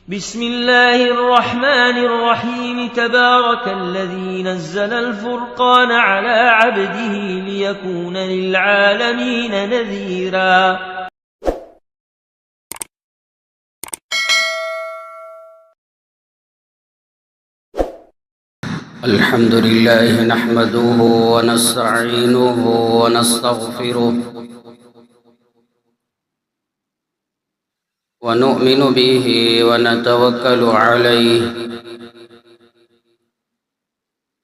بسم الله الرحمن الرحيم تبارك الذي نزل الفرقان على عبده ليكون للعالمين نذيرا. الحمد لله نحمده ونستعينه ونستغفره ونؤمن به ونتوكل عليه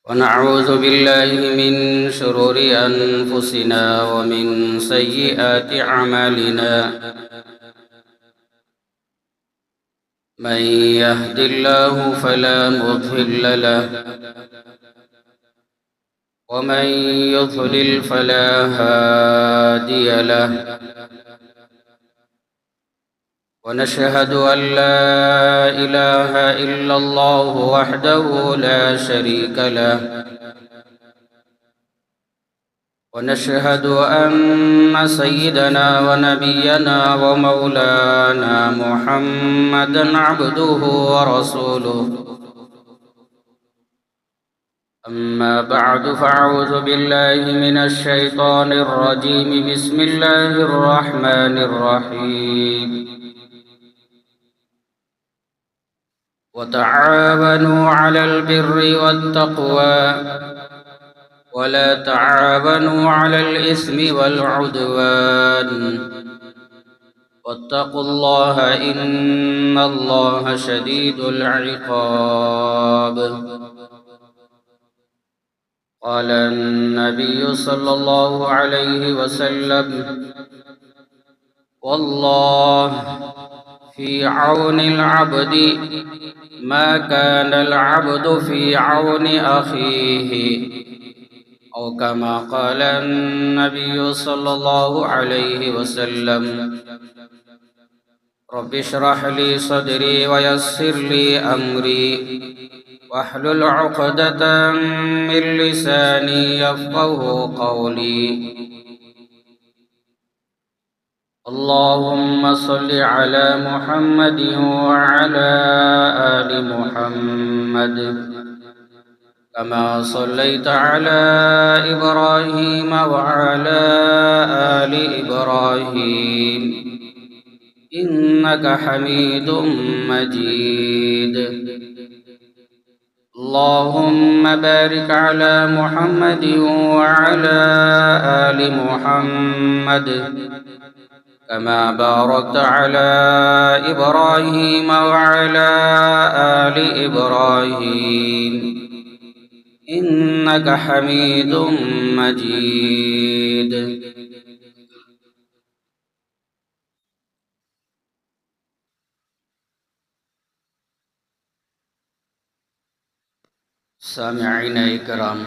ونعوذ بالله من شرور أنفسنا ومن سيئات أعمالنا من يهد الله فلا مضل له ومن يضلل فلا هادي له ونشهد أن لا إله إلا الله وحده لا شريك له ونشهد أن سيدنا ونبينا ومولانا محمدا عبده ورسوله. أما بعد فأعوذ بالله من الشيطان الرجيم. بسم الله الرحمن الرحيم. وتعاونوا على البر والتقوى ولا تعاونوا على الإثم والعدوان واتقوا الله إن الله شديد العقاب. قال النبي صلى الله عليه وسلم: والله في عون العبد ما كان العبد في عون أخيه، أو كما قال النبي صلى الله عليه وسلم. رب اشرح لي صدري ويسر لي أمري واحلل عقدة من لساني يفقه قولي. اللهم صل على محمد وعلى آل محمد كما صليت على إبراهيم وعلى آل إبراهيم إنك حميد مجيد. اللهم بارك على محمد وعلى آل محمد كما باركت على إبراهيم وعلى آل إبراهيم إنك حميد مجيد. سامعین اکرام،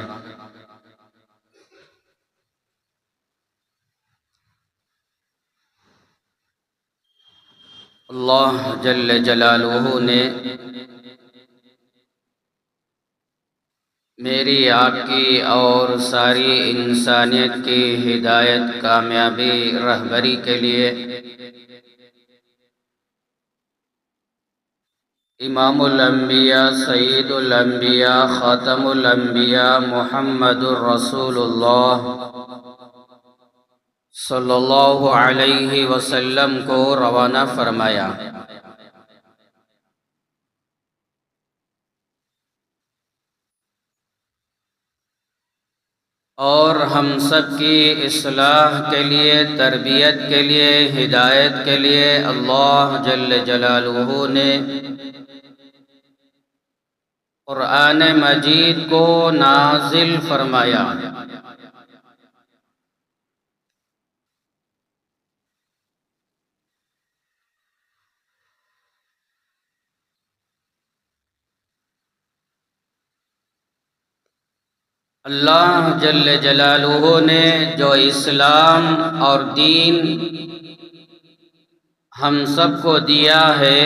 اللہ جل جلالہ نے میری آپ کی اور ساری انسانیت کی ہدایت، کامیابی، رہبری کے لیے امام الانبیاء، سید الانبیاء، خاتم الانبیاء محمد الرسول اللہ صلی اللہ علیہ وسلم کو روانہ فرمایا۔ اور ہم سب کی اصلاح کے لیے، تربیت کے لیے، ہدایت کے لیے اللہ جل جلالہ نے قرآن مجید کو نازل فرمایا۔ اللہ جل جلالہ نے جو اسلام اور دین ہم سب کو دیا ہے،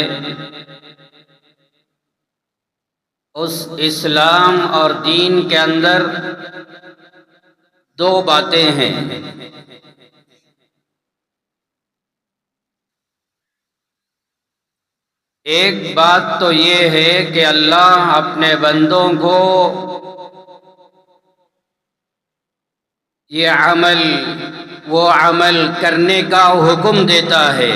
اس اسلام اور دین کے اندر دو باتیں ہیں۔ ایک بات تو یہ ہے کہ اللہ اپنے بندوں کو وہ عمل کرنے کا حکم دیتا ہے.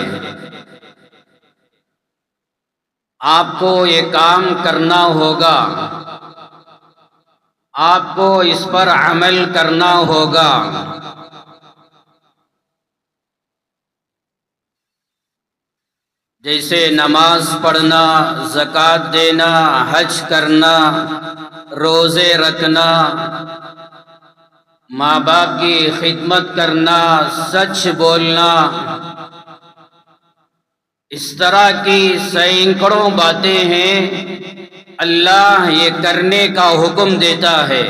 آپ کو یہ کام کرنا ہوگا، آپ کو اس پر عمل کرنا ہوگا. جیسے نماز پڑھنا، زکوٰۃ دینا، حج کرنا، روزے رکھنا، ماں باپ کی خدمت کرنا، سچ بولنا، اس طرح کی سینکڑوں باتیں ہیں اللہ یہ کرنے کا حکم دیتا ہے.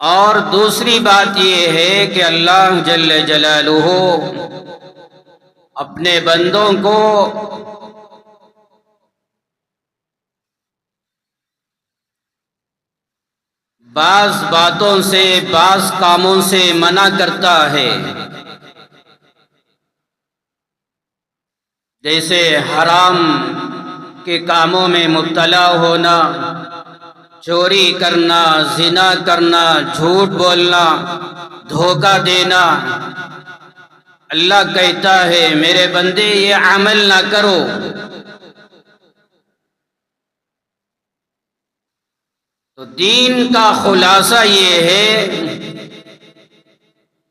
اور دوسری بات یہ ہے کہ اللہ جل جلالہ اپنے بندوں کو بعض باتوں سے، بعض کاموں سے منع کرتا ہے. جیسے حرام کے کاموں میں مبتلا ہونا، چوری کرنا، زنا کرنا، جھوٹ بولنا، دھوکہ دینا. اللہ کہتا ہے میرے بندے یہ عمل نہ کرو. تو دین کا خلاصہ یہ ہے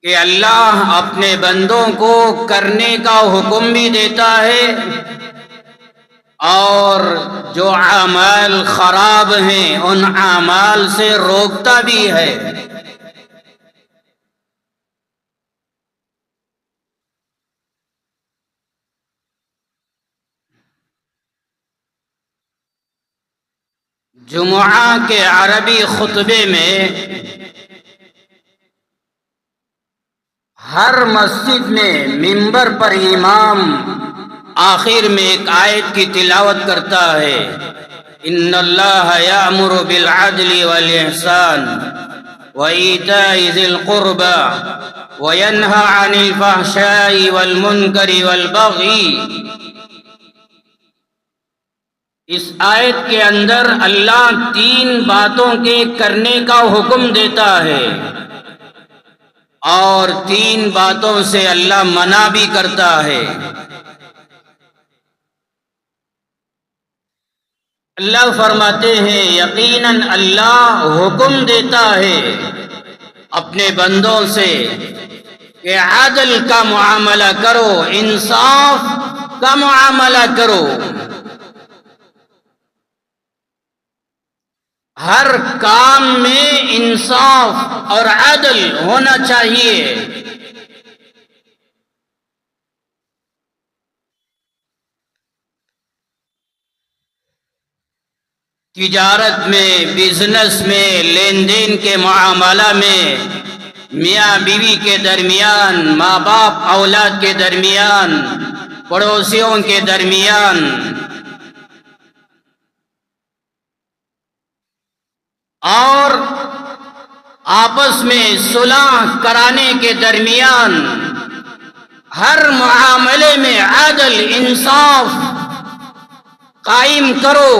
کہ اللہ اپنے بندوں کو کرنے کا حکم بھی دیتا ہے اور جو اعمال خراب ہیں ان اعمال سے روکتا بھی ہے. جمعہ کے عربی خطبے میں ہر مسجد میں ممبر پر امام آخر میں ایک آیت کی تلاوت کرتا ہے، ان اللہ یأمر بالعدل والاحسان وایتاء ذی القربى وینہی عن الفحشاء والمنکر والبغی. اس آیت کے اندر اللہ 3 باتوں کے کرنے کا حکم دیتا ہے اور 3 باتوں سے اللہ منع بھی کرتا ہے. اللہ فرماتے ہیں یقیناً اللہ حکم دیتا ہے اپنے بندوں سے کہ عدل کا معاملہ کرو، انصاف کا معاملہ کرو. ہر کام میں انصاف اور عدل ہونا چاہیے. تجارت میں، بزنس میں، لین دین کے معاملہ میں، میاں بیوی کے درمیان، ماں باپ اولاد کے درمیان، پڑوسیوں کے درمیان، اور آپس میں صلح کرانے کے درمیان، ہر معاملے میں عدل، انصاف قائم کرو.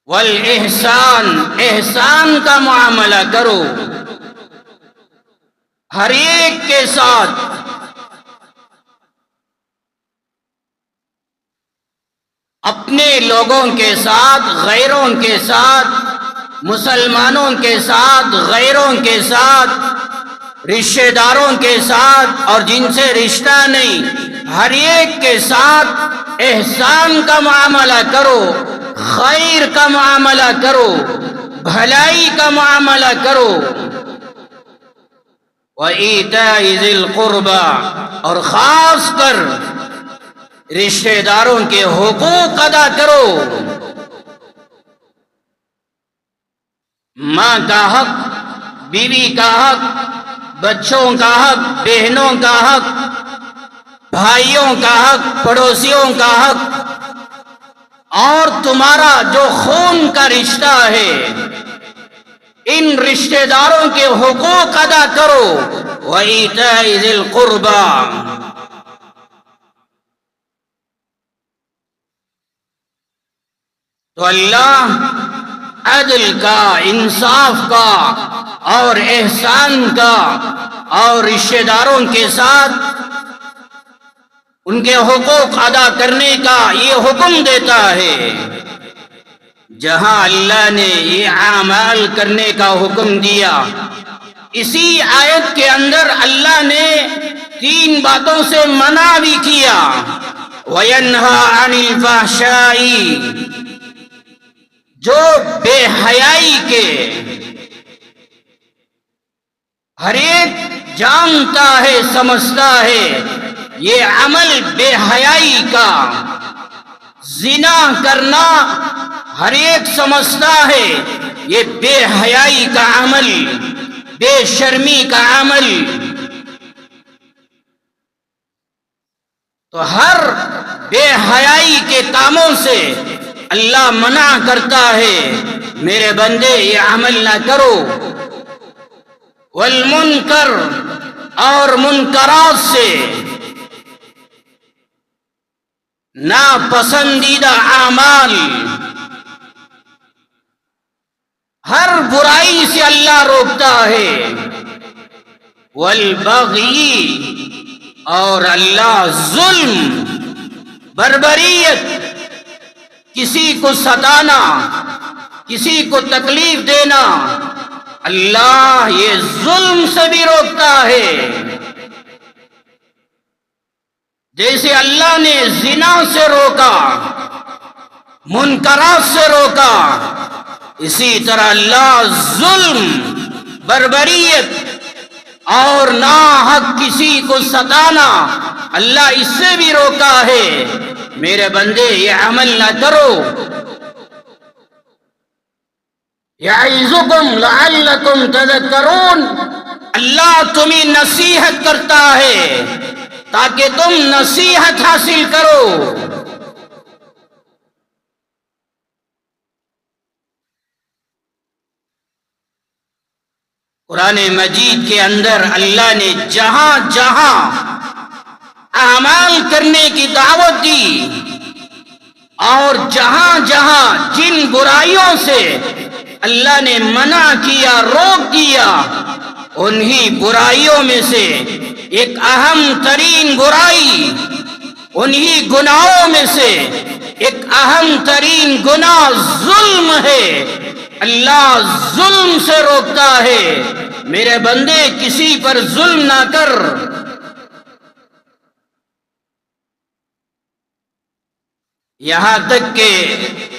والاحسان، احسان کا معاملہ کرو ہر ایک کے ساتھ. اپنے لوگوں کے ساتھ، غیروں کے ساتھ، مسلمانوں کے ساتھ، غیروں کے ساتھ، رشتہ داروں کے ساتھ اور جن سے رشتہ نہیں، ہر ایک کے ساتھ احسان کا معاملہ کرو، خیر کا معاملہ کرو، بھلائی کا معاملہ کرو. وَإِيتَاءِ ذِي الْقُرْبَى، اور خاص کر رشتہ داروں کے حقوق ادا کرو. ماں کا حق، بیوی کا حق، بچوں کا حق، بہنوں کا حق، بھائیوں کا حق، پڑوسیوں کا حق، اور تمہارا جو خون کا رشتہ ہے ان رشتہ داروں کے حقوق ادا کرو وَإِيتَاءِ ذِي الْقُرْبَى. تو اللہ عدل کا، انصاف کا اور احسان کا اور رشتہ داروں کے ساتھ ان کے حقوق ادا کرنے کا یہ حکم دیتا ہے. جہاں اللہ نے یہ اعمال کرنے کا حکم دیا، اسی آیت کے اندر اللہ نے 3 باتوں سے منع بھی کیا. وَيَنْهَا عَنِ الْفَحْشَاءِ، جو بے حیائی کے، ہر ایک جانتا ہے، سمجھتا ہے یہ عمل بے حیائی کا، زنا کرنا ہر ایک سمجھتا ہے یہ بے حیائی کا عمل، بے شرمی کا عمل. تو ہر بے حیائی کے کاموں سے اللہ منع کرتا ہے، میرے بندے یہ عمل نہ کرو. والمنکر، اور منکرات سے، ناپسندیدہ اعمال، ہر برائی سے اللہ روکتا ہے. والبغی، اور اللہ ظلم، بربریت، کسی کو ستانا، کسی کو تکلیف دینا، اللہ یہ ظلم سے بھی روکتا ہے. جیسے اللہ نے زنا سے روکا، منکرات سے روکا، اسی طرح اللہ ظلم، بربریت اور ناحق کسی کو ستانا، اللہ اس سے بھی روکا ہے. میرے بندے یہ عمل نہ کرو. یعظکم لعلکم تذکرون، اللہ تمہیں نصیحت کرتا ہے تاکہ تم نصیحت حاصل کرو. قرآن مجید کے اندر اللہ نے جہاں جہاں اعمال کرنے کی دعوت دی اور جہاں جہاں جن برائیوں سے اللہ نے منع کیا، روک دیا، انہی برائیوں میں سے ایک اہم ترین برائی، انہی گناہوں میں سے ایک اہم ترین گناہ ظلم ہے. اللہ ظلم سے روکتا ہے، میرے بندے کسی پر ظلم نہ کر. یہاں تک کہ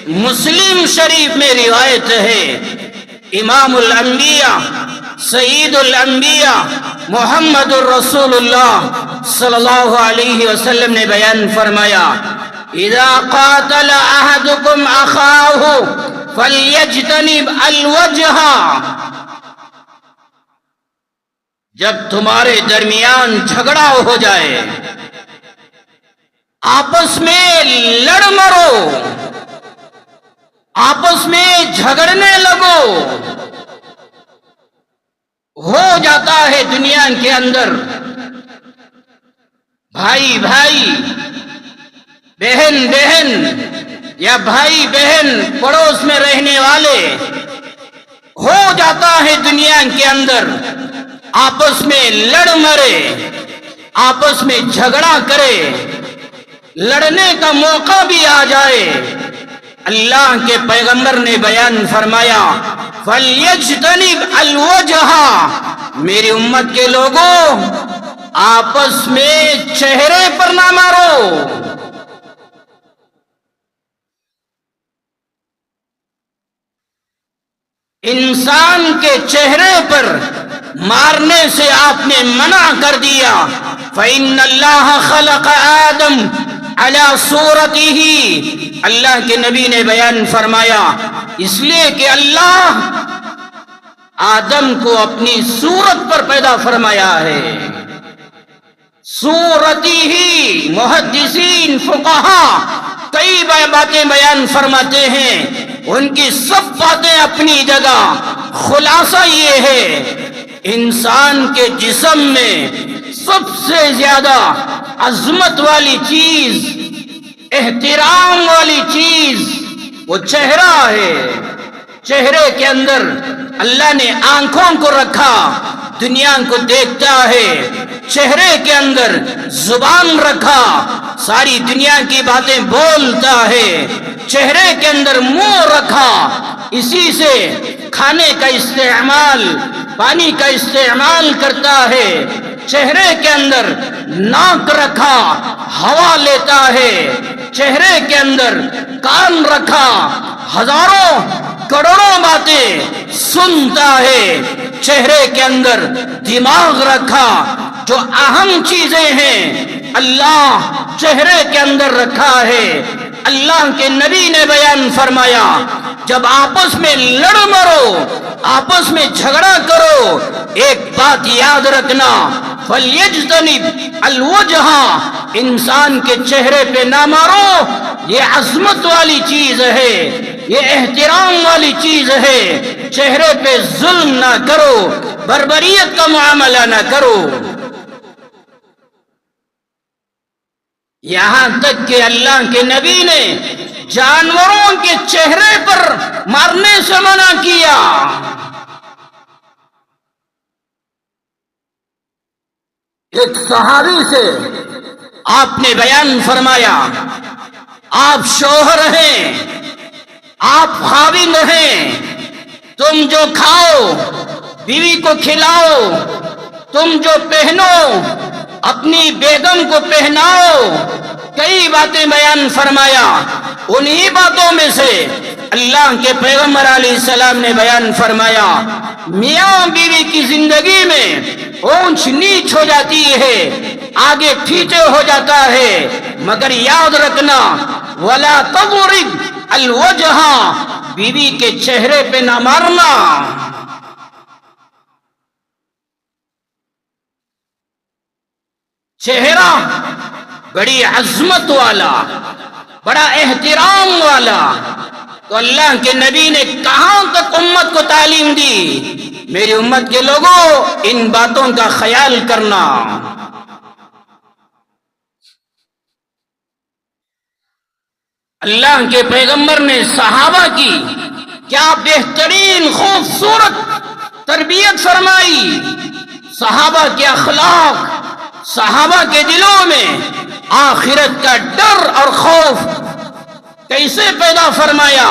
مسلم شریف میں روایت ہے، امام الانبیاء، سید الانبیاء محمد الرسول اللہ صلی اللہ علیہ وسلم نے بیان فرمایا، اذا قاتل احدکم اخاہ فلیجتنب الوجہ، جب تمہارے درمیان جھگڑا ہو جائے، آپس میں لڑ مرو، آپس میں جھگڑنے لگو، ہو جاتا ہے دنیا کے اندر بھائی بھائی، بہن بہن، یا بھائی بہن پڑوس میں رہنے والے، ہو جاتا ہے دنیا کے اندر آپس میں لڑ مرے، آپس میں جھگڑا کرے، لڑنے کا موقع بھی آ جائے. اللہ کے پیغمبر نے بیان فرمایا، فَلْيَجْتَنِبْ الْوَجْهَ، میری امت کے لوگوں آپس میں چہرے پر نہ مارو. انسان کے چہرے پر مارنے سے آپ نے منع کر دیا. فَإِنَّ اللَّهَ خَلَقَ آدَمَ عَلَى صُورَتِهِ، اللہ کے نبی نے بیان فرمایا، اس لیے کہ اللہ آدم کو اپنی صورت پر پیدا فرمایا ہے. صورتِهِ، محدثین فقہا کئی باتیں بیان فرماتے ہیں، ان کی سب باتیں اپنی جگہ، خلاصہ یہ ہے انسان کے جسم میں سب سے زیادہ عظمت والی چیز، احترام والی چیز وہ چہرہ ہے۔ چہرے کے اندر اللہ نے آنکھوں کو رکھا، دنیا کو دیکھتا ہے۔ چہرے کے اندر زبان رکھا، ساری دنیا کی باتیں بولتا ہے۔ چہرے کے اندر منہ رکھا، اسی سے کھانے کا استعمال، پانی کا استعمال کرتا ہے۔ چہرے کے اندر ناک رکھا، ہوا لیتا ہے۔ چہرے کے اندر کان رکھا، ہزاروں کروڑوں باتیں سنتا ہے۔ چہرے کے اندر دماغ رکھا، جو اہم چیزیں ہیں اللہ چہرے کے اندر رکھا ہے۔ اللہ کے نبی نے بیان فرمایا جب آپس میں لڑ مرو، آپس میں جھگڑا کرو، ایک بات یاد رکھنا، فَلْيَجْتَنِبْ الْوَجْهَ، انسان کے چہرے پہ نہ مارو، یہ عظمت والی چیز ہے، یہ احترام والی چیز ہے۔ چہرے پہ ظلم نہ کرو، بربریت کا معاملہ نہ کرو۔ یہاں تک کہ اللہ کے نبی نے جانوروں کے چہرے پر مارنے سے منع کیا۔ ایک صحابی سے آپ نے بیان فرمایا، آپ شوہر ہیں، آپ خاوند ہیں، تم جو کھاؤ بیوی کو کھلاؤ، تم جو پہنو اپنی بیگم کو پہناؤ، کئی باتیں بیان فرمایا۔ انہی باتوں میں سے اللہ کے پیغمبر علیہ السلام نے بیان فرمایا میاں بیوی کی زندگی میں اونچ نیچ ہو جاتی ہے، آگے پیچھے ہو جاتا ہے، مگر یاد رکھنا وَلَا تَضْرِبْ الْوَجْهَ، بیوی کے چہرے پہ نہ مارنا۔ چہرہ بڑی عظمت والا، بڑا احترام والا، تو اللہ کے نبی نے کہاں تک امت کو تعلیم دی، میری امت کے لوگوں ان باتوں کا خیال کرنا۔ اللہ کے پیغمبر نے صحابہ کی کیا بہترین خوبصورت تربیت فرمائی، صحابہ کے اخلاق، صحابہ کے دلوں میں آخرت کا ڈر اور خوف کیسے پیدا فرمایا۔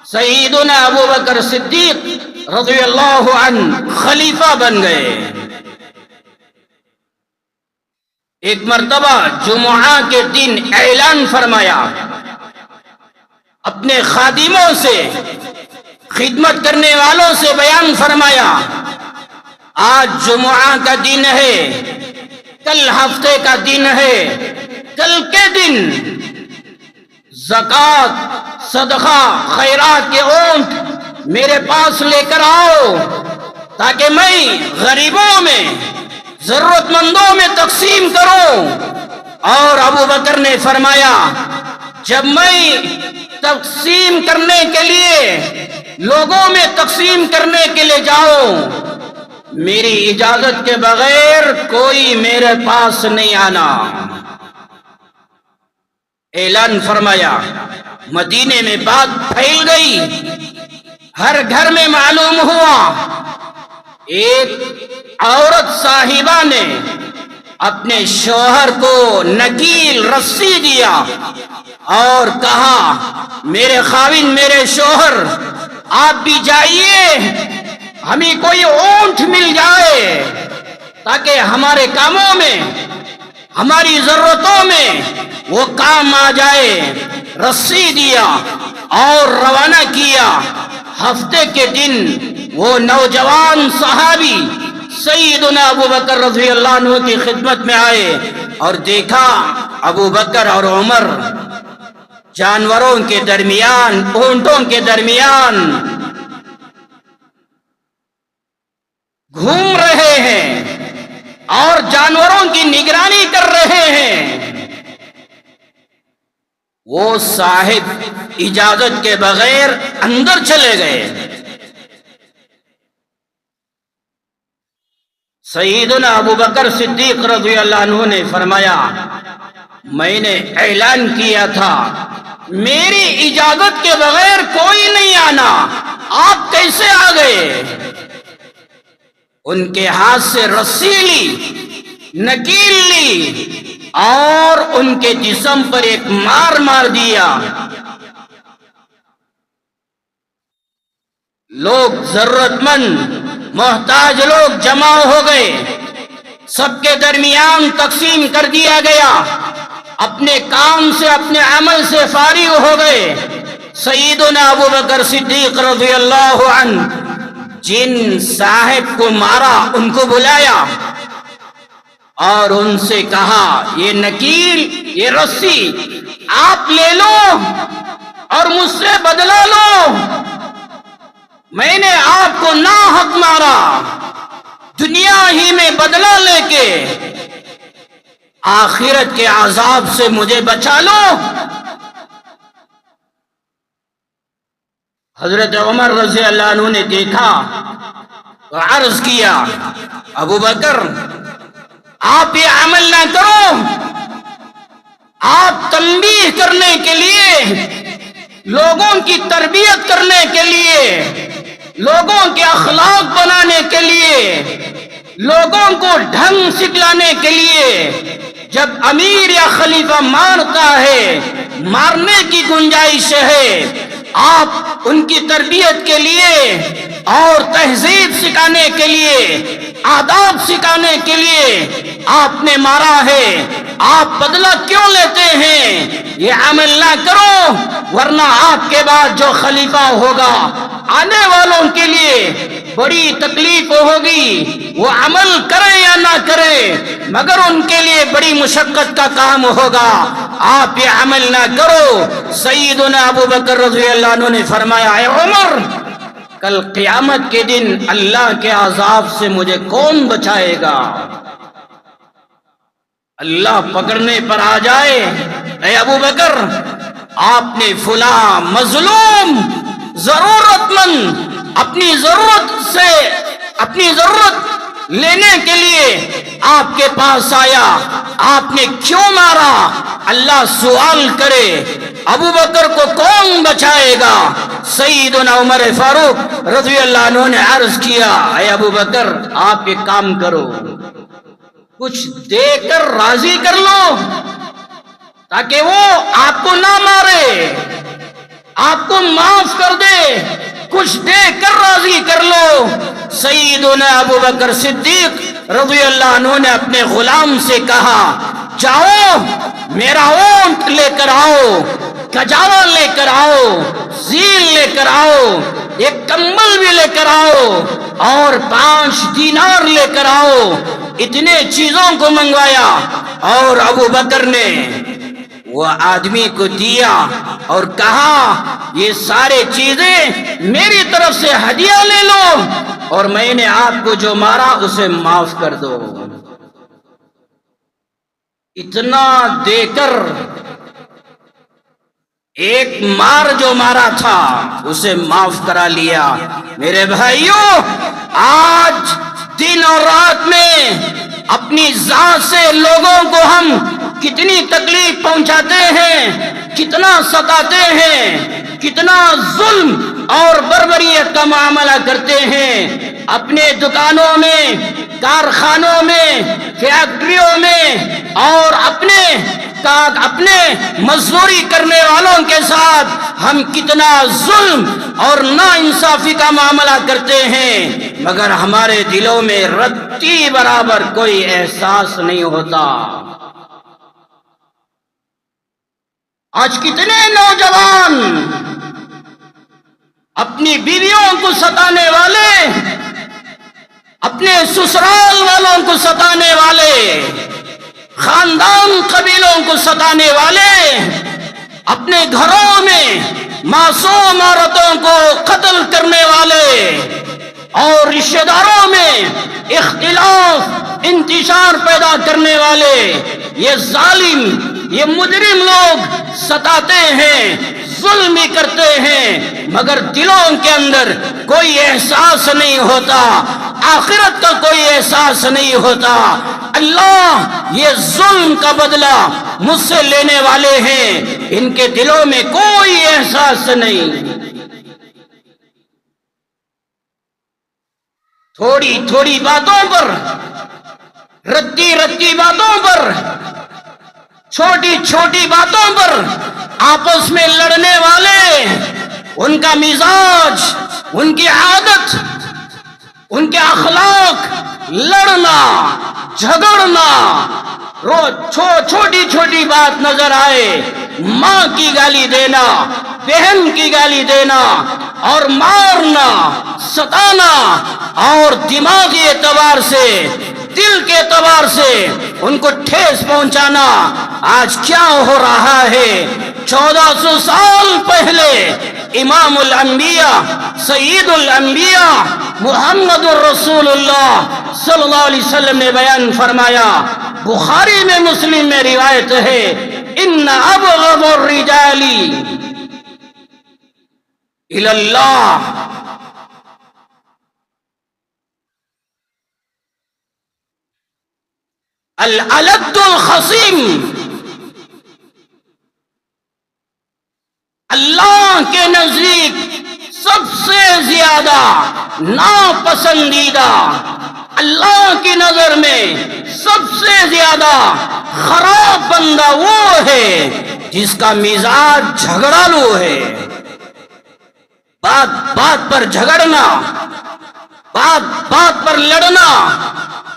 سیدنا ابو بکر صدیق رضی اللہ عنہ خلیفہ بن گئے۔ ایک مرتبہ جمعہ کے دن اعلان فرمایا، اپنے خادموں سے، خدمت کرنے والوں سے بیان فرمایا آج جمعہ کا دن ہے، کل ہفتے کا دن ہے، کل کے دن زکوٰۃ، صدقہ، خیرات کے اونٹ میرے پاس لے کر آؤ تاکہ میں غریبوں میں، ضرورت مندوں میں تقسیم کروں۔ اور ابو بکر نے فرمایا جب میں تقسیم کرنے کے لیے، لوگوں میں تقسیم کرنے کے لیے جاؤں، میری اجازت کے بغیر کوئی میرے پاس نہیں آنا۔ اعلان فرمایا، مدینے میں بات پھیل گئی، ہر گھر میں معلوم ہوا۔ ایک عورت صاحبہ نے اپنے شوہر کو نکیل رسی دیا اور کہا میرے خاوند، میرے شوہر، آپ بھی جائیے، ہمیں کوئی اونٹ مل جائے تاکہ ہمارے کاموں میں، ہماری ضرورتوں میں وہ کام آ جائے۔ رسی دیا اور روانہ کیا۔ ہفتے کے دن وہ نوجوان صحابی سیدنا ابو بکر رضی اللہ عنہ کی خدمت میں آئے اور دیکھا ابو بکر اور عمر جانوروں کے درمیان، اونٹوں کے درمیان گھوم رہے ہیں اور جانوروں کی نگرانی کر رہے ہیں۔ وہ صاحب اجازت کے بغیر اندر چلے گئے۔ سیدنا ابو بکر صدیق رضی اللہ عنہ نے فرمایا میں نے اعلان کیا تھا میری اجازت کے بغیر کوئی نہیں آنا، آپ کیسے آ گئے؟ ان کے ہاتھ سے رسی لی، نکیل لی اور ان کے جسم پر ایک مار دیا۔ لوگ ضرورت مند محتاج لوگ جمع ہو گئے، سب کے درمیان تقسیم کر دیا گیا، اپنے کام سے اپنے عمل سے فارغ ہو گئے۔ سیدنا ابو بکر صدیق رضی اللہ عنہ جن صاحب کو مارا ان کو بلایا اور ان سے کہا یہ نکیل، یہ رسی آپ لے لو اور مجھ سے بدلہ لو، میں نے آپ کو ناحق مارا، دنیا ہی میں بدلہ لے کے آخرت کے عذاب سے مجھے بچا لو۔ حضرت عمر رضی اللہ عنہ نے دیکھا تو عرض کیا ابو بکر آپ یہ عمل نہ کرو، آپ تنبیہ کرنے کے لیے، لوگوں کی تربیت کرنے کے لیے، لوگوں کے اخلاق بنانے کے لیے، لوگوں کو ڈھنگ سکھلانے کے لیے جب امیر یا خلیفہ مارتا ہے، مارنے کی گنجائش ہے، آپ ان کی تربیت کے لیے اور تہذیب سکھانے کے لیے، آداب سکھانے کے لیے آپ نے مارا ہے، آپ بدلہ کیوں لیتے ہیں؟ یہ عمل نہ کرو ورنہ آپ کے بعد جو خلیفہ ہوگا آنے والوں کے لیے بڑی تکلیف ہوگی، وہ عمل کرے یا نہ کرے مگر ان کے لیے بڑی مشقت کا کام ہوگا، آپ یہ عمل نہ کرو۔ سیدنا ابو بکر رضی اللہ عنہ نے فرمایا اے عمر کل قیامت کے دن اللہ کے عذاب سے مجھے کون بچائے گا؟ اللہ پکڑنے پر آ جائے اے ابو بکر آپ نے فلاں مظلوم ضرورت مند اپنی ضرورت لینے کے لیے آپ کے پاس آیا، آپ نے کیوں مارا؟ اللہ سوال کرے ابو بکر کو کون بچائے گا؟ سیدنا عمر فاروق رضی اللہ عنہ نے عرض کیا اے ابو بکر آپ ایک کام کرو، کچھ دے کر راضی کر لو تاکہ وہ آپ کو نہ مارے، آپ کو معاف کر دے، کچھ دے کر راضی کر لو۔ سیدنا ابو بکر صدیق رضی اللہ عنہ نے اپنے غلام سے کہا جاؤ میرا اونٹ لے کر آؤ، کجاوا لے کر آؤ، زیل لے کر آؤ، ایک کمبل بھی لے کر آؤ اور 5 دینار لے کر آؤ۔ اتنے چیزوں کو منگوایا اور ابو بکر نے وہ آدمی کو دیا اور کہا یہ سارے چیزیں میری طرف سے ہدیہ لے لو اور میں نے آپ کو جو مارا اسے معاف کر دو۔ اتنا دے کر ایک مار جو مارا تھا اسے معاف کرا لیا۔ میرے بھائیوں آج دن اور رات میں اپنی ذات سے لوگوں کو ہم کتنی تکلیف پہنچاتے ہیں، کتنا ستاتے ہیں، کتنا ظلم اور بربریت کا معاملہ کرتے ہیں، اپنے دکانوں میں، کارخانوں میں، فیکٹریوں میں اور اپنے مزدوری کرنے والوں کے ساتھ ہم کتنا ظلم اور ناانصافی کا معاملہ کرتے ہیں، مگر ہمارے دلوں میں رتی برابر کوئی احساس نہیں ہوتا۔ آج کتنے نوجوان اپنی بیویوں کو ستانے والے، اپنے سسرال والوں کو ستانے والے، خاندان قبیلوں کو ستانے والے، اپنے گھروں میں معصوم عورتوں کو قتل کرنے والے اور رشتہ داروں میں اختلاف انتشار پیدا کرنے والے، یہ ظالم، یہ مجرم لوگ ستاتے ہیں، ظلم بھی کرتے ہیں مگر دلوں کے اندر کوئی احساس نہیں ہوتا۔ آخرت کا کوئی احساس نہیں ہوتا۔ اللہ یہ ظلم کا بدلہ مجھ سے لینے والے ہیں، ان کے دلوں میں کوئی احساس نہیں۔ تھوڑی تھوڑی باتوں پر، رتی رتی باتوں پر، چھوٹی چھوٹی باتوں پر آپس میں لڑنے والے، ان کا مزاج، ان کی عادت، ان کے اخلاق لڑنا، جھگڑنا، چھوٹی چھوٹی بات نظر آئے، ماں کی گالی دینا، بہن کی گالی دینا اور مارنا، ستانا، اور دماغی اعتبار سے، دل کے اعتبار سے ان کو ٹھیس پہنچانا آج کیا ہو رہا ہے؟ 1400 سال پہلے امام الانبیاء، سید الانبیاء محمد الرسول اللہ صلی اللہ علیہ وسلم نے بیان فرمایا، بخاری میں، مسلم میں روایت ہے، ان ابغض الرجال الی اللہ الالد الخصیم، اللہ کے نزدیک سب سے زیادہ ناپسندیدہ، اللہ کی نظر میں سب سے زیادہ خراب بندہ وہ ہے جس کا مزاج جھگڑالو ہے۔ بات بات پر جھگڑنا، بات بات پر لڑنا،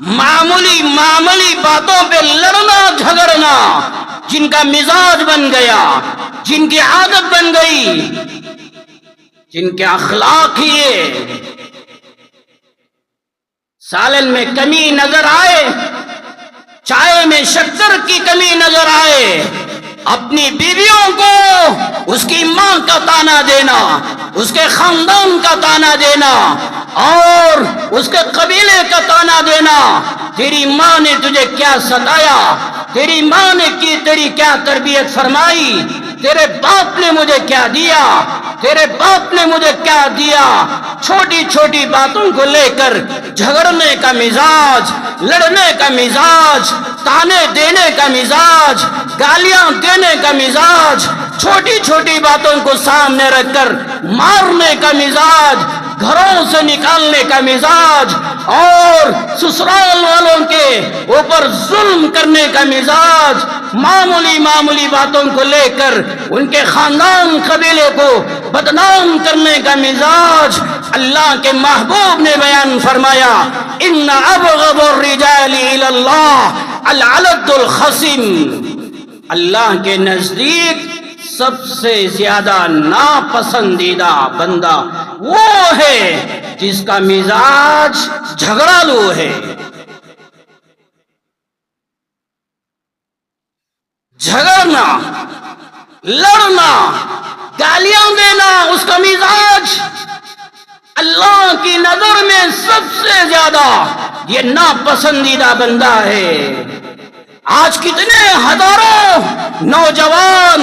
معمولی باتوں پہ لڑنا جھگڑنا، جن کا مزاج بن گیا، جن کی عادت بن گئی، جن کے اخلاق ہی سالن میں کمی نظر آئے، چائے میں شکر کی کمی نظر آئے، اپنی بیویوں کو اس کی ماں کا طعنہ دینا، اس کے خاندان کا طعنہ دینا اور اس کے قبیلے کا طعنہ دینا، تیری ماں نے تجھے کیا ستایا، تیری ماں نے تیری کیا تربیت فرمائی، تیرے باپ نے مجھے کیا دیا، تیرے باپ نے مجھے کیا دیا۔ چھوٹی چھوٹی باتوں کو لے کر جھگڑنے کا مزاج، لڑنے کا مزاج، طعنے دینے کا مزاج، گالیاں دینے کا مزاج، چھوٹی چھوٹی باتوں کو سامنے رکھ کر مارنے کا مزاج، گھروں سے نکالنے کا مزاج اور سسرال والوں کے اوپر ظلم کرنے کا مزاج، معمولی باتوں کو لے کر ان کے خاندان قبیلے کو بدنام کرنے کا مزاج۔ اللہ کے محبوب نے بیان فرمایا، ان ابغض الرجال الی اللہ العلد الخصم، اللہ کے نزدیک سب سے زیادہ ناپسندیدہ بندہ وہ ہے جس کا مزاج جھگڑالو ہے۔ جھگڑنا، لڑنا، گالیاں دینا، اس کا مزاج اللہ کی نظر میں سب سے زیادہ یہ ناپسندیدہ بندہ ہے۔ آج کتنے ہزاروں نوجوان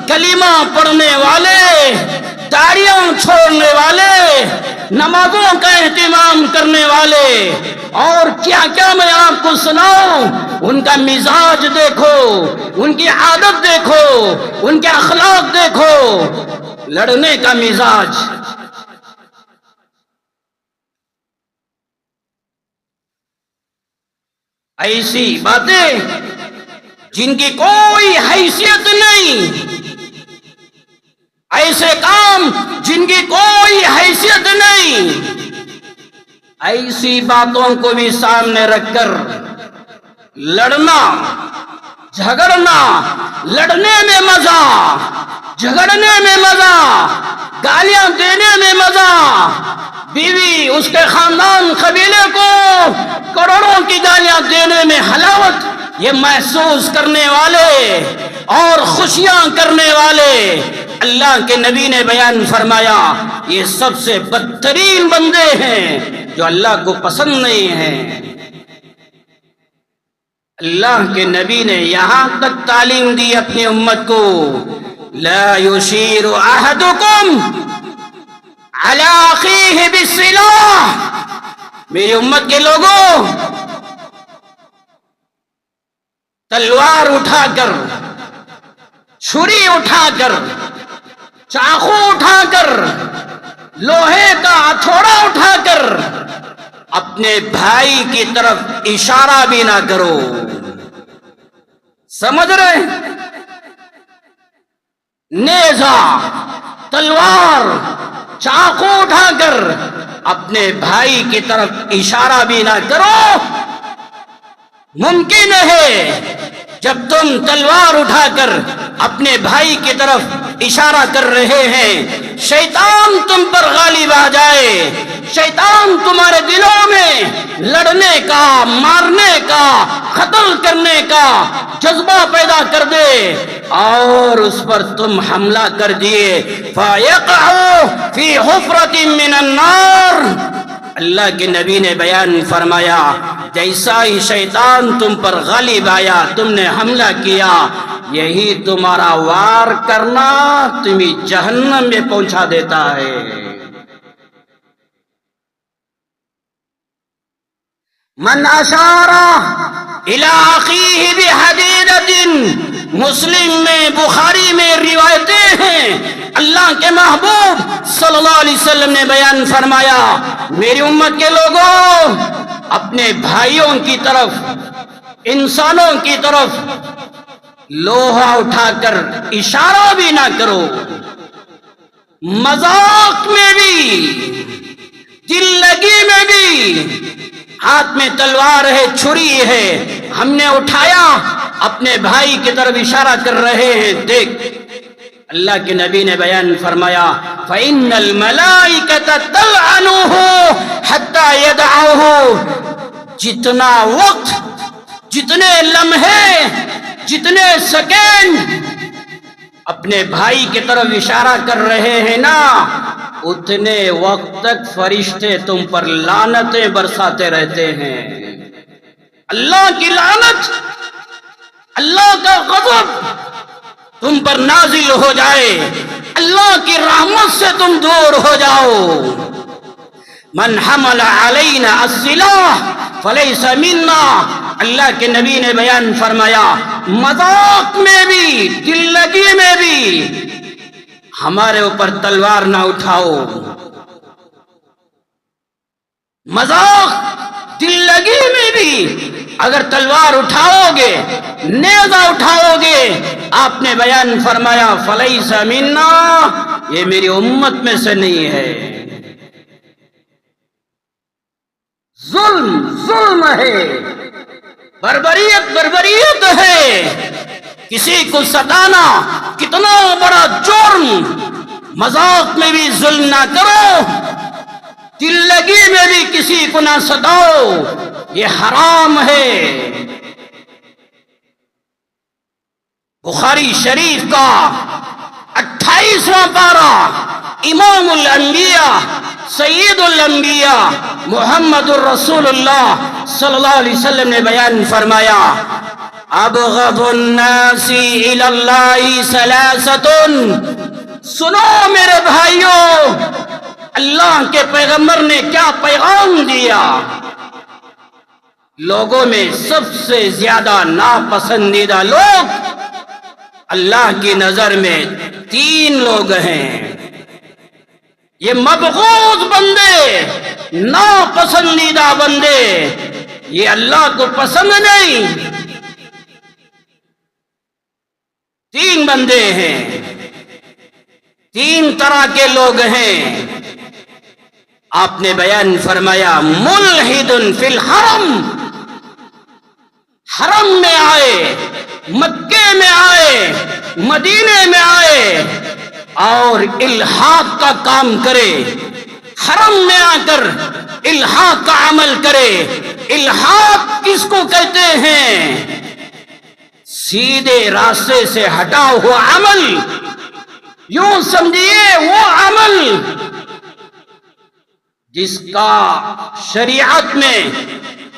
کلمہ پڑھنے والے، داڑیاں چھوڑنے والے، نمازوں کا اہتمام کرنے والے، اور کیا کیا میں آپ کو سناؤں، ان کا مزاج دیکھو، ان کی عادت دیکھو، ان کے اخلاق دیکھو، لڑنے کا مزاج۔ ایسی باتیں جن کی کوئی حیثیت نہیں، ایسے کام جن کی کوئی حیثیت نہیں، ایسی باتوں کو بھی سامنے رکھ کر لڑنا، جھگڑنا، لڑنے میں مزہ، جھگڑنے میں مزہ، گالیاں دینے میں مزہ، بیوی اس کے خاندان قبیلے کو کروڑوں کی گالیاں دینے میں حلاوت یہ محسوس کرنے والے اور خوشیاں کرنے والے، اللہ کے نبی نے بیان فرمایا یہ سب سے بدترین بندے ہیں جو اللہ کو پسند نہیں ہیں۔ اللہ کے نبی نے یہاں تک تعلیم دی اپنی امت کو، لا یشیر احدکم علی اخیہ بالسلاح، میری امت کے لوگوں، تلوار اٹھا کر، چھری اٹھا کر، چاقو اٹھا کر، لوہے کا ہتھوڑا اٹھا کر اپنے بھائی کی طرف اشارہ بھی نہ کرو. سمجھ رہے؟ نیزہ، تلوار، چاقو اٹھا کر اپنے بھائی کی طرف اشارہ بھی نہ کرو. ممکن ہے جب تم تلوار اٹھا کر اپنے بھائی کی طرف اشارہ کر رہے ہیں، شیطان تم پر غالب آ جائے، شیطان تمہارے دلوں میں لڑنے کا، مارنے کا، قتل کرنے کا جذبہ پیدا کر دے اور اس پر تم حملہ کر دیے. فَيَقَعُوا فِي حُفْرَةٍ مِّنَ النَّارِ. اللہ کے نبی نے بیان فرمایا، جیسا ہی شیطان تم پر غالب آیا، تم نے حملہ کیا، یہی تمہارا وار کرنا تمہیں جہنم میں پہنچا دیتا ہے. من اشار الى اخیہ بحدیدۃ، مسلم میں، بخاری میں روایتیں ہیں. اللہ کے محبوب صلی اللہ علیہ وسلم نے بیان فرمایا، میری امت کے لوگوں، اپنے بھائیوں کی طرف، انسانوں کی طرف لوہا اٹھا کر اشارہ بھی نہ کرو. مذاق میں بھی، دل لگی میں بھی، ہاتھ میں تلوار ہے، چھری ہے، ہم نے اٹھایا، اپنے بھائی کی طرف اشارہ کر رہے ہیں. دیکھ، اللہ کے نبی نے بیان فرمایا، فَإِنَّ الْمَلَائِكَةَ تَلْعَنُهُ حَتَّى يَدْعَوْهُ. جتنا وقت، جتنے لمحے، جتنے سیکنڈ اپنے بھائی کی طرف اشارہ کر رہے ہیں نا، اتنے وقت تک فرشتے تم پر لعنتیں برساتے رہتے ہیں. اللہ کی لعنت، اللہ کا غضب تم پر نازل ہو جائے، اللہ کی رحمت سے تم دور ہو جاؤ. من حمل علینا السلاح فلیس منا. اللہ کے نبی نے بیان فرمایا، مذاق میں بھی، دل لگی میں بھی ہمارے اوپر تلوار نہ اٹھاؤ. مذاق، دل لگی میں بھی اگر تلوار اٹھاؤ گے، نیزہ اٹھاؤ گے، آپ نے بیان فرمایا، فلیس منا، یہ میری امت میں سے نہیں ہے. ظلم ظلم ہے، بربریت بربریت ہے. کسی کو ستانا کتنا بڑا جرم. مذاق میں بھی ظلم نہ کرو، دل لگی میں بھی کسی کو نہ ستاؤ، یہ حرام ہے. بخاری شریف کا 28واں پارہ، امام الانبیاء، سید الانبیاء محمد الرسول اللہ صلی اللہ علیہ وسلم نے بیان فرمایا، ابغض الناس الی اللہ ثلاثۃ. سنو میرے بھائیوں، اللہ کے پیغمبر نے کیا پیغام دیا. لوگوں میں سب سے زیادہ ناپسندیدہ لوگ اللہ کی نظر میں 3 لوگ ہیں. یہ مبغوض بندے، ناپسندیدہ بندے، یہ اللہ کو پسند نہیں. 3 بندے ہیں، 3 طرح کے لوگ ہیں. آپ نے بیان فرمایا، ملحد فی الحرم، حرم میں آئے، مکے میں آئے، مدینے میں آئے اور الحاد کا کام کرے، حرم میں آ کر الحاد کا عمل کرے. الحاد کس کو کہتے ہیں؟ سیدھے راستے سے ہٹا ہوا عمل. یوں سمجھیے وہ عمل جس کا شریعت میں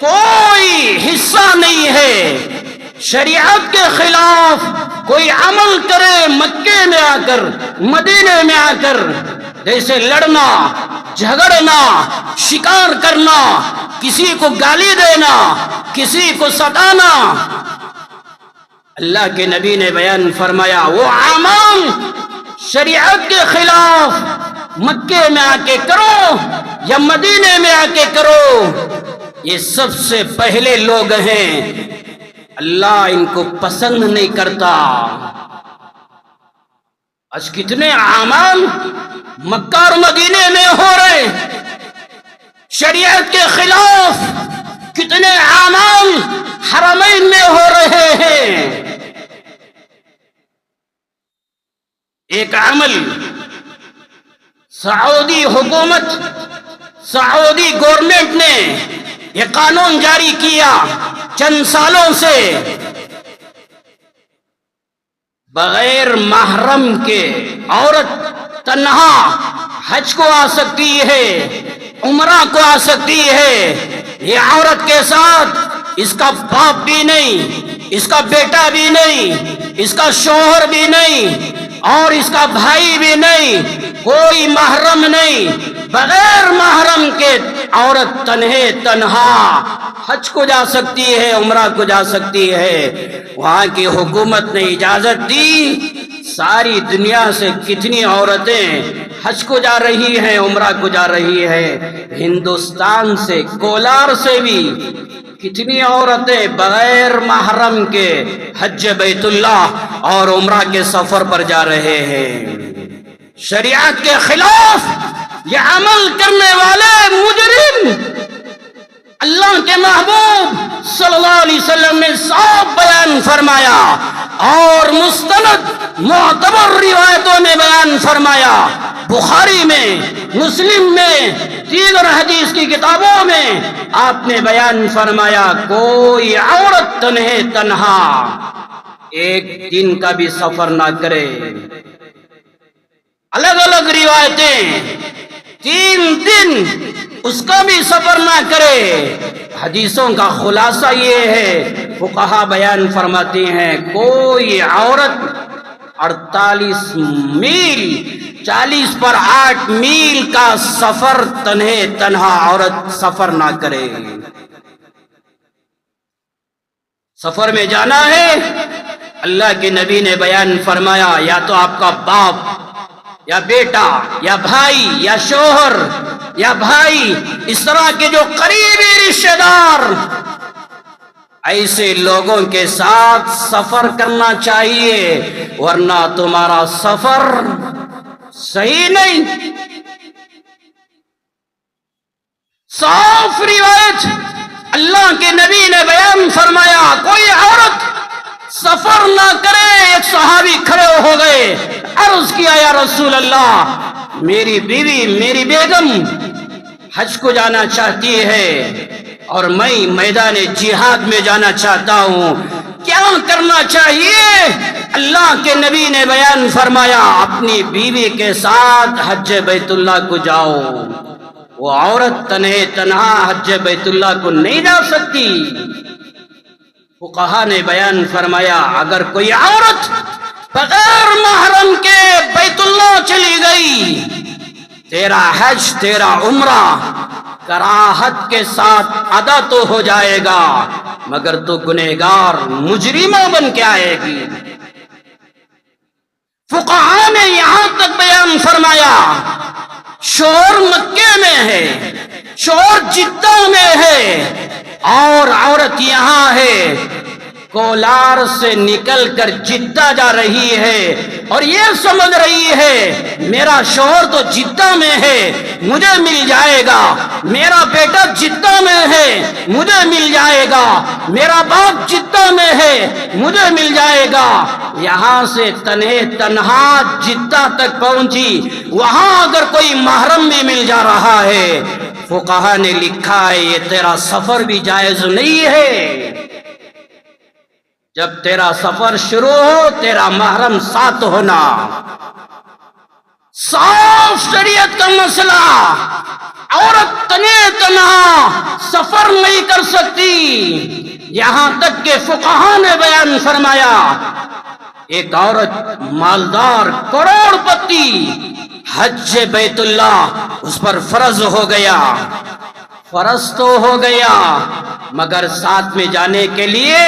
کوئی حصہ نہیں ہے، شریعت کے خلاف کوئی عمل کرے مکے میں آ کر، مدینے میں آ کر، جیسے لڑنا، جھگڑنا، شکار کرنا، کسی کو گالی دینا، کسی کو ستانا، اللہ کے نبی نے بیان فرمایا وہ اعمال شریعت کے خلاف مکے میں آ کے کرو یا مدینے میں آ کے کرو، یہ سب سے پہلے لوگ ہیں، اللہ ان کو پسند نہیں کرتا۔ آج کتنے اعمال مکہ اور مدینے میں ہو رہے، شریعت کے خلاف کتنے اعمال حرمین میں ہو رہے ہیں۔ ایک عمل سعودی حکومت، سعودی گورنمنٹ نے یہ قانون جاری کیا چند سالوں سے، بغیر محرم کے عورت تنہا حج کو آ سکتی ہے، عمرہ کو آ سکتی ہے، یہ عورت کے ساتھ اس کا باپ بھی نہیں، اس کا بیٹا بھی نہیں، اس کا شوہر بھی نہیں اور اس کا بھائی بھی نہیں، کوئی محرم نہیں، بغیر محرم کے عورت تنہا حج کو جا سکتی ہے، عمرہ کو جا سکتی ہے۔ وہاں کی حکومت نے اجازت دی، ساری دنیا سے کتنی عورتیں حج کو جا رہی ہیں، عمرہ کو جا رہی ہے، ہندوستان سے کولار سے بھی کتنی عورتیں بغیر محرم کے حج بیت اللہ اور عمرہ کے سفر پر جا رہے ہیں۔ شریعت کے خلاف یہ عمل کرنے والے مجرم، اللہ کے محبوب صلی اللہ علیہ وسلم نے صاف بیان فرمایا اور مستند معتبر روایتوں میں بیان فرمایا، بخاری میں، مسلم میں، دیگر حدیث کی کتابوں میں آپ نے بیان فرمایا کوئی عورت تنہا ایک دن کا بھی سفر نہ کرے۔ الگ الگ روایتیں، 3 دن اس کا بھی سفر نہ کرے۔ حدیثوں کا خلاصہ یہ ہے، فقہا بیان فرماتے ہیں کوئی عورت 48 میل 40 پر 8 میل کا سفر تنہا عورت سفر نہ کرے۔ سفر میں جانا ہے، اللہ کے نبی نے بیان فرمایا یا تو آپ کا باپ یا بیٹا یا بھائی یا شوہر یا بھائی، اس طرح کے جو قریبی رشتہ دار، ایسے لوگوں کے ساتھ سفر کرنا چاہیے، ورنہ تمہارا سفر صحیح نہیں۔ صاف روایت اللہ کے نبی نے بیان فرمایا کوئی عورت سفر نہ کرے۔ ایک صحابی کھڑے ہو گئے، عرض کیا یا رسول اللہ میری بیوی، میری بیگم حج کو جانا چاہتی ہے اور میں میدان جہاد میں جانا چاہتا ہوں، کیا کرنا چاہیے؟ اللہ کے نبی نے بیان فرمایا اپنی بیوی کے ساتھ حج بیت اللہ کو جاؤ۔ وہ عورت تنہا حج بیت اللہ کو نہیں جا سکتی۔ فقہا نے بیان فرمایا اگر کوئی عورت بغیر محرم کے بیت اللہ چلی گئی، تیرا حج تیرا عمرہ کراہت کے ساتھ ادا تو ہو جائے گا، مگر تو گنہگار مجرمہ بن کے آئے گی۔ فقہا نے یہاں تک بیان فرمایا شوہر مکے میں ہے، شوہر جدہ میں ہے اور عورت یہاں ہے، کولار سے نکل کر جدہ جا رہی ہے اور یہ سمجھ رہی ہے میرا شوہر تو جدہ میں ہے مجھے مل جائے گا، میرا بیٹا جدہ میں ہے مجھے مل جائے گا، میرا باپ جدہ میں ہے مجھے مل جائے گا۔ یہاں سے تنہا جدہ تک پہنچی، وہاں اگر کوئی محرم بھی مل جا رہا ہے، فقہا نے لکھا ہے یہ تیرا سفر بھی جائز نہیں ہے۔ جب تیرا سفر شروع ہو تیرا محرم ساتھ ہونا۔ صاف شریعت کا مسئلہ، عورت تنہا سفر نہیں کر سکتی، یہاں تک کہ فقہا نے بیان فرمایا ایک عورت مالدار کروڑ پتی حج بیت اللہ اس پر فرض ہو گیا، فرض تو ہو گیا مگر ساتھ میں جانے کے لیے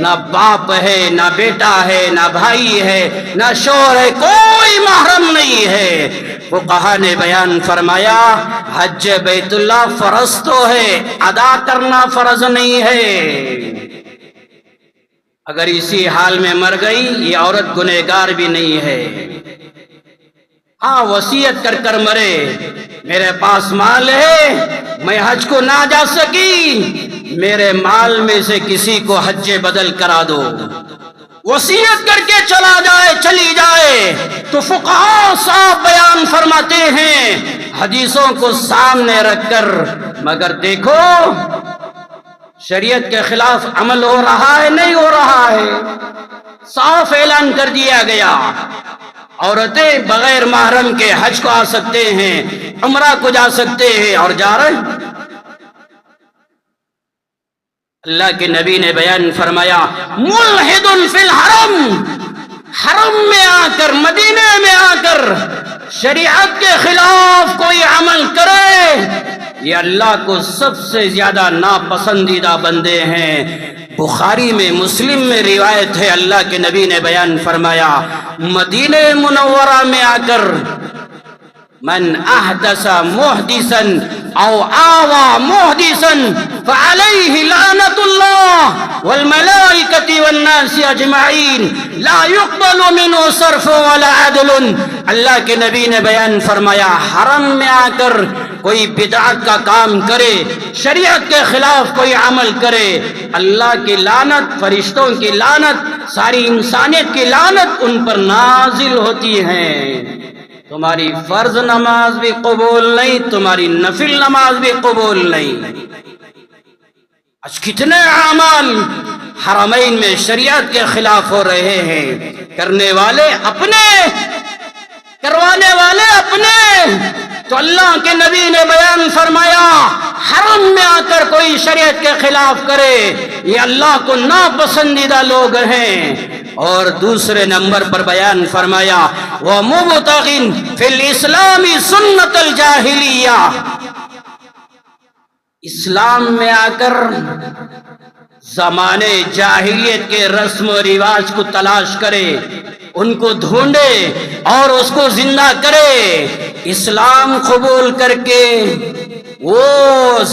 نہ باپ ہے، نہ بیٹا ہے، نہ بھائی ہے، نہ شوہر ہے، کوئی محرم نہیں ہے۔ فقہا نے بیان فرمایا حج بیت اللہ فرض تو ہے، ادا کرنا فرض نہیں ہے۔ اگر اسی حال میں مر گئی یہ عورت گنہگار بھی نہیں ہے۔ ہاں وصیت کر کر مرے میرے پاس مال ہے میں حج کو نہ جا سکی، میرے مال میں سے کسی کو حج بدل کرا دو، وصیت کر کے چلی جائے تو فقہاء صاحب بیان فرماتے ہیں حدیثوں کو سامنے رکھ کر، مگر دیکھو شریعت کے خلاف عمل ہو رہا ہے نہیں ہو رہا ہے؟ صاف اعلان کر دیا گیا عورتیں بغیر محرم کے حج کو آ سکتے ہیں، عمرہ کو جا سکتے ہیں، اور جا رہے ہیں۔ اللہ کے نبی نے بیان فرمایا ملحد فی الحرم، حرم میں آ کر، مدینے میں آ کر شریعت کے خلاف کوئی عمل کرے یہ اللہ کو سب سے زیادہ ناپسندیدہ بندے ہیں۔ بخاری میں، مسلم میں روایت ہے، اللہ کے نبی نے بیان فرمایا مدینہ منورہ میں آ کر من احدث محدثا او آوى محدثا فعليه لعنة الله والملائكة والناس اجمعین لا يقبل منه صرف ولا عدل۔ اللہ کے نبی نے بیان فرمایا حرم میں آ کر کوئی بدعت کا کام کرے، شریعت کے خلاف کوئی عمل کرے، اللہ کی لعنت، فرشتوں کی لعنت، ساری انسانیت کی لعنت ان پر نازل ہوتی ہے۔ تمہاری فرض نماز بھی قبول نہیں، تمہاری نفل نماز بھی قبول نہیں۔ آج کتنے اعمال حرمین میں شریعت کے خلاف ہو رہے ہیں، کرنے والے اپنے، کروانے والے اپنے۔ تو اللہ کے نبی نے بیان فرمایا حرم میں آ کر کوئی شریعت کے خلاف کرے یہ اللہ کو ناپسندیدہ لوگ ہیں۔ اور دوسرے نمبر پر بیان فرمایا وَمُبْتَغٍ فِي الْإِسْلَامِ سُنَّةَ الْجَاهِلِيَّةِ، اسلام میں آ کر زمانے جاہلیت کے رسم و رواج کو تلاش کرے، ان کو ڈھونڈے اور اس کو زندہ کرے، اسلام قبول کر کے وہ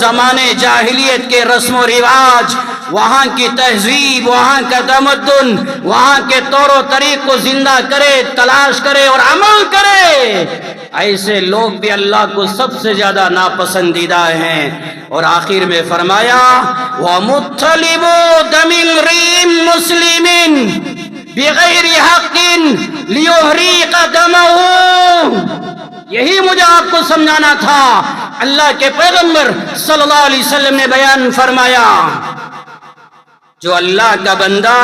زمانے جاہلیت کے رسم و رواج، وہاں کی تہذیب، وہاں کا تمدن، وہاں کے طور و طریق کو زندہ کرے، تلاش کرے اور عمل کرے، ایسے لوگ بھی اللہ کو سب سے زیادہ ناپسندیدہ ہیں۔ اور آخر میں فرمایا وَمُطَّلِبُ دَمِ امْرِئٍ مُسْلِمٍ بِغَيْرِ حَقٍّ لِيُحْرِقَ دَمَهُ، یہی مجھے آپ کو سمجھانا تھا۔ اللہ کے پیغمبر صلی اللہ علیہ وسلم نے بیان فرمایا جو اللہ کا بندہ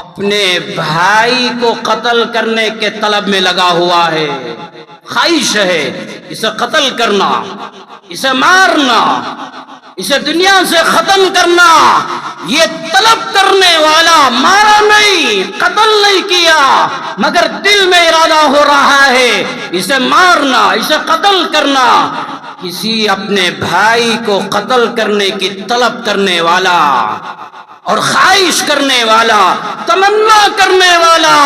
اپنے بھائی کو قتل کرنے کے طلب میں لگا ہوا ہے، خواہش ہے اسے قتل کرنا، اسے مارنا، اسے دنیا سے ختم کرنا، یہ طلب کرنے والا مارا نہیں، قتل نہیں کیا، مگر دل میں ارادہ ہو رہا ہے اسے مارنا، اسے قتل کرنا، کسی اپنے بھائی کو قتل کرنے کی طلب کرنے والا اور خواہش کرنے والا، تمنا کرنے والا،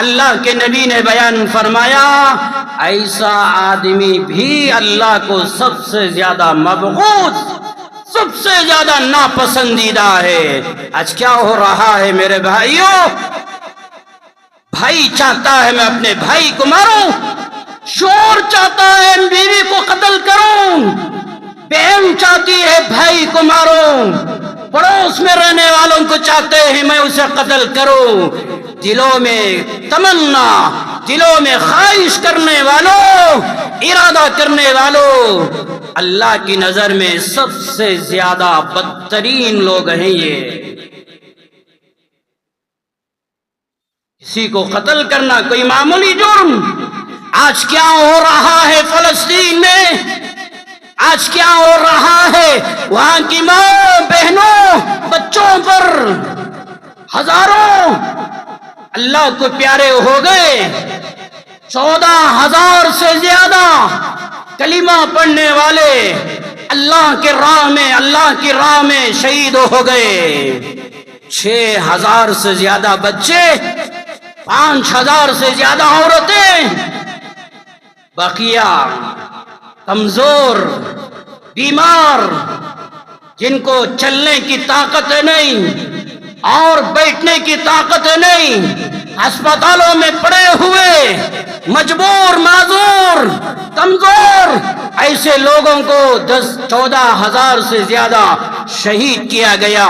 اللہ کے نبی نے بیان فرمایا ایسا آدمی بھی اللہ کو سب سے زیادہ مبغوض، سب سے زیادہ ناپسندیدہ ہے۔ آج کیا ہو رہا ہے میرے بھائیوں؟ بھائی چاہتا ہے میں اپنے بھائی کو ماروں، شوہر چاہتا ہے بیوی کو قتل کروں، بہن چاہتی ہے بھائی کو ماروں، پڑوس میں رہنے والوں کو چاہتے ہیں میں اسے قتل کروں۔ دلوں میں تمنا، دلوں میں خواہش کرنے والوں، ارادہ کرنے والوں، اللہ کی نظر میں سب سے زیادہ بدترین لوگ ہیں یہ۔ کسی کو قتل کرنا کوئی معمولی جرم، آج کیا ہو رہا ہے فلسطین میں، آج کیا ہو رہا ہے وہاں کی ماں بہنوں بچوں پر، ہزاروں اللہ کو پیارے ہو گئے، 14,000 سے زیادہ کلمہ پڑھنے والے اللہ کے راہ میں شہید ہو گئے۔ 6,000 سے زیادہ بچے، 5,000 سے زیادہ عورتیں، بقیہ کمزور، بیمار، جن کو چلنے کی طاقت نہیں اور بیٹھنے کی طاقت نہیں، ہسپتالوں میں پڑے ہوئے، مجبور، معذور، کمزور، ایسے لوگوں کو 14,000 سے زیادہ شہید کیا گیا۔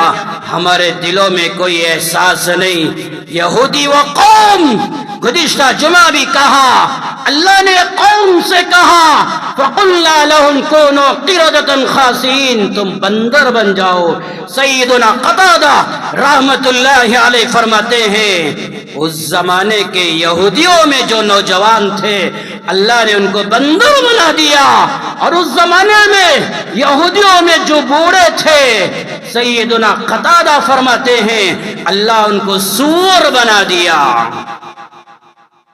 ہمارے دلوں میں کوئی احساس نہیں۔ یہودی و قوم، گزشتہ جمعہ بھی کہا، اللہ نے قوم سے کہا فَقُلْنَا لَهُمْ كُونُوا قِرَدَةً خَاسِئِينَ، تم بندر بن جاؤ۔ سیدنا قتادہ رحمت اللہ علیہ فرماتے ہیں اس زمانے کے یہودیوں میں جو نوجوان تھے اللہ نے ان کو بندر بنا دیا، اور اس زمانے میں یہودیوں میں جو بوڑھے تھے سیدنا قتادہ فرماتے ہیں اللہ ان کو سور بنا دیا۔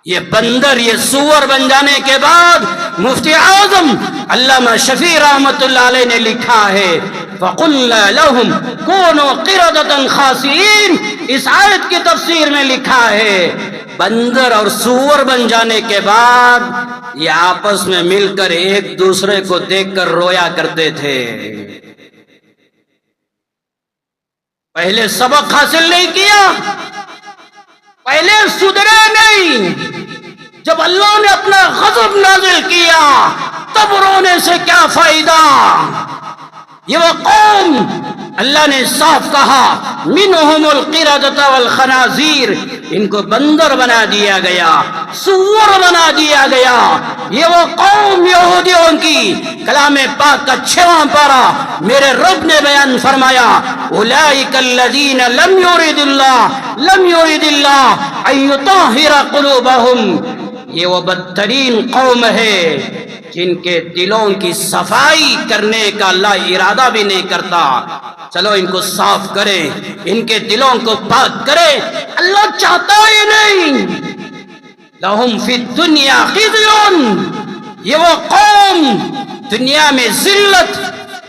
یہ بندر، یہ سور بن جانے کے بعد مفتی اعظم علامہ شفیع رحمت اللہ علیہ نے لکھا ہے فَقُلْنَا لَهُمْ كُونُوا قِرَدَةً خَاسِئِينَ، اس آیت کی تفسیر میں لکھا ہے بندر اور سور بن جانے کے بعد یہ آپس میں مل کر ایک دوسرے کو دیکھ کر رویا کرتے تھے۔ پہلے سبق حاصل نہیں کیا، پہلے سدھرے نہیں، جب اللہ نے اپنا غضب نازل کیا تب رونے سے کیا فائدہ؟ یہ وہ قوم اللہ نے صاف کہا منہم القردۃ والخنازیر، ان کو بندر بنا دیا گیا، سور بنا دیا گیا۔ یہ وہ قوم یہودیوں کی کلام پاک کا 6واں پارہ میرے رب نے بیان فرمایا اولئک الذین لم یرد اللہ ان یطہر قلوبہم، یہ وہ بدترین قوم ہے جن کے دلوں کی صفائی کرنے کا اللہ ارادہ بھی نہیں کرتا۔ چلو ان کو صاف کریں، ان کے دلوں کو پاک کریں، اللہ چاہتا ہی نہیں۔ لہم فی الدنیا خزی، یہ وہ قوم دنیا میں ذلت،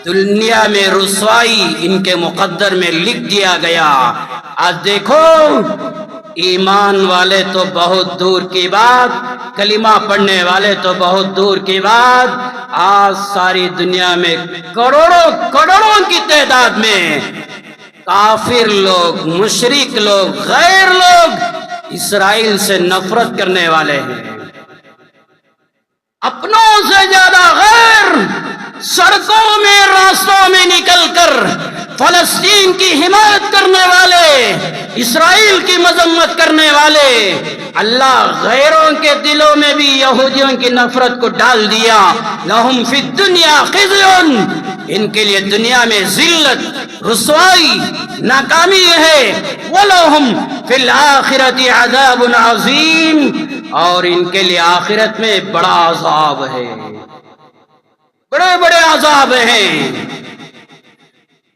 دنیا میں رسوائی ان کے مقدر میں لکھ دیا گیا۔ آج دیکھو ایمان والے تو بہت دور کی بات، کلمہ پڑھنے والے تو بہت دور کی بات، آج ساری دنیا میں کروڑوں کی تعداد میں کافر لوگ، مشرک لوگ، غیر لوگ اسرائیل سے نفرت کرنے والے ہیں۔ اپنوں سے زیادہ غیر سڑکوں میں، راستوں میں نکل کر فلسطین کی حمایت کرنے والے، اسرائیل کی مذمت کرنے والے، اللہ غیروں کے دلوں میں بھی یہودیوں کی نفرت کو ڈال دیا۔ لہم فی الدنیا خزی، ان کے لیے دنیا میں ذلت، رسوائی، ناکامی ہے۔ وَلَهُمْ فِي الْآخِرَةِ عَذَابٌ عَظِيمٌ، اور ان کے لیے آخرت میں بڑا عذاب ہے، بڑے بڑے عذاب ہیں۔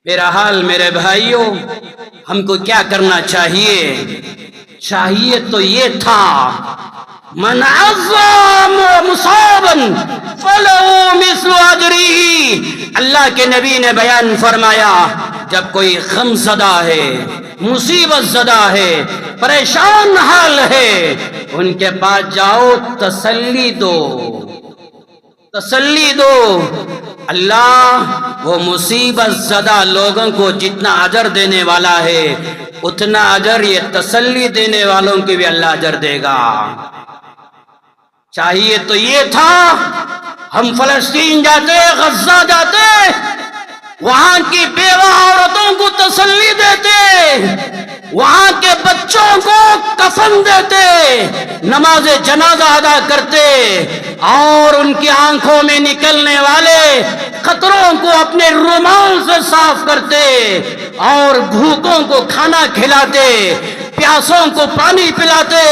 میرا حال میرے بھائیوں، ہم کو کیا کرنا چاہیے؟ چاہیے تو یہ تھا من عظم مصابا فلہ مثل اجرہ، اللہ کے نبی نے بیان فرمایا جب کوئی غم زدہ ہے، مصیبت زدہ ہے، پریشان حال ہے، ان کے پاس جاؤ، تسلی دو، تسلی دو۔ اللہ وہ مصیبت زدہ لوگوں کو جتنا اجر دینے والا ہے اتنا اجر یہ تسلی دینے والوں کی بھی اللہ اجر دے گا۔ چاہیے تو یہ تھا ہم فلسطین جاتے، غزہ جاتے، وہاں کی بیوہ عورتوں کو تسلی دیتے، وہاں کے بچوں کو کفن دیتے، نماز جنازہ ادا کرتے، اور ان کی آنکھوں میں نکلنے والے قطروں کو اپنے رومال سے صاف کرتے، اور بھوکوں کو کھانا کھلاتے، پیاسوں کو پانی پلاتے،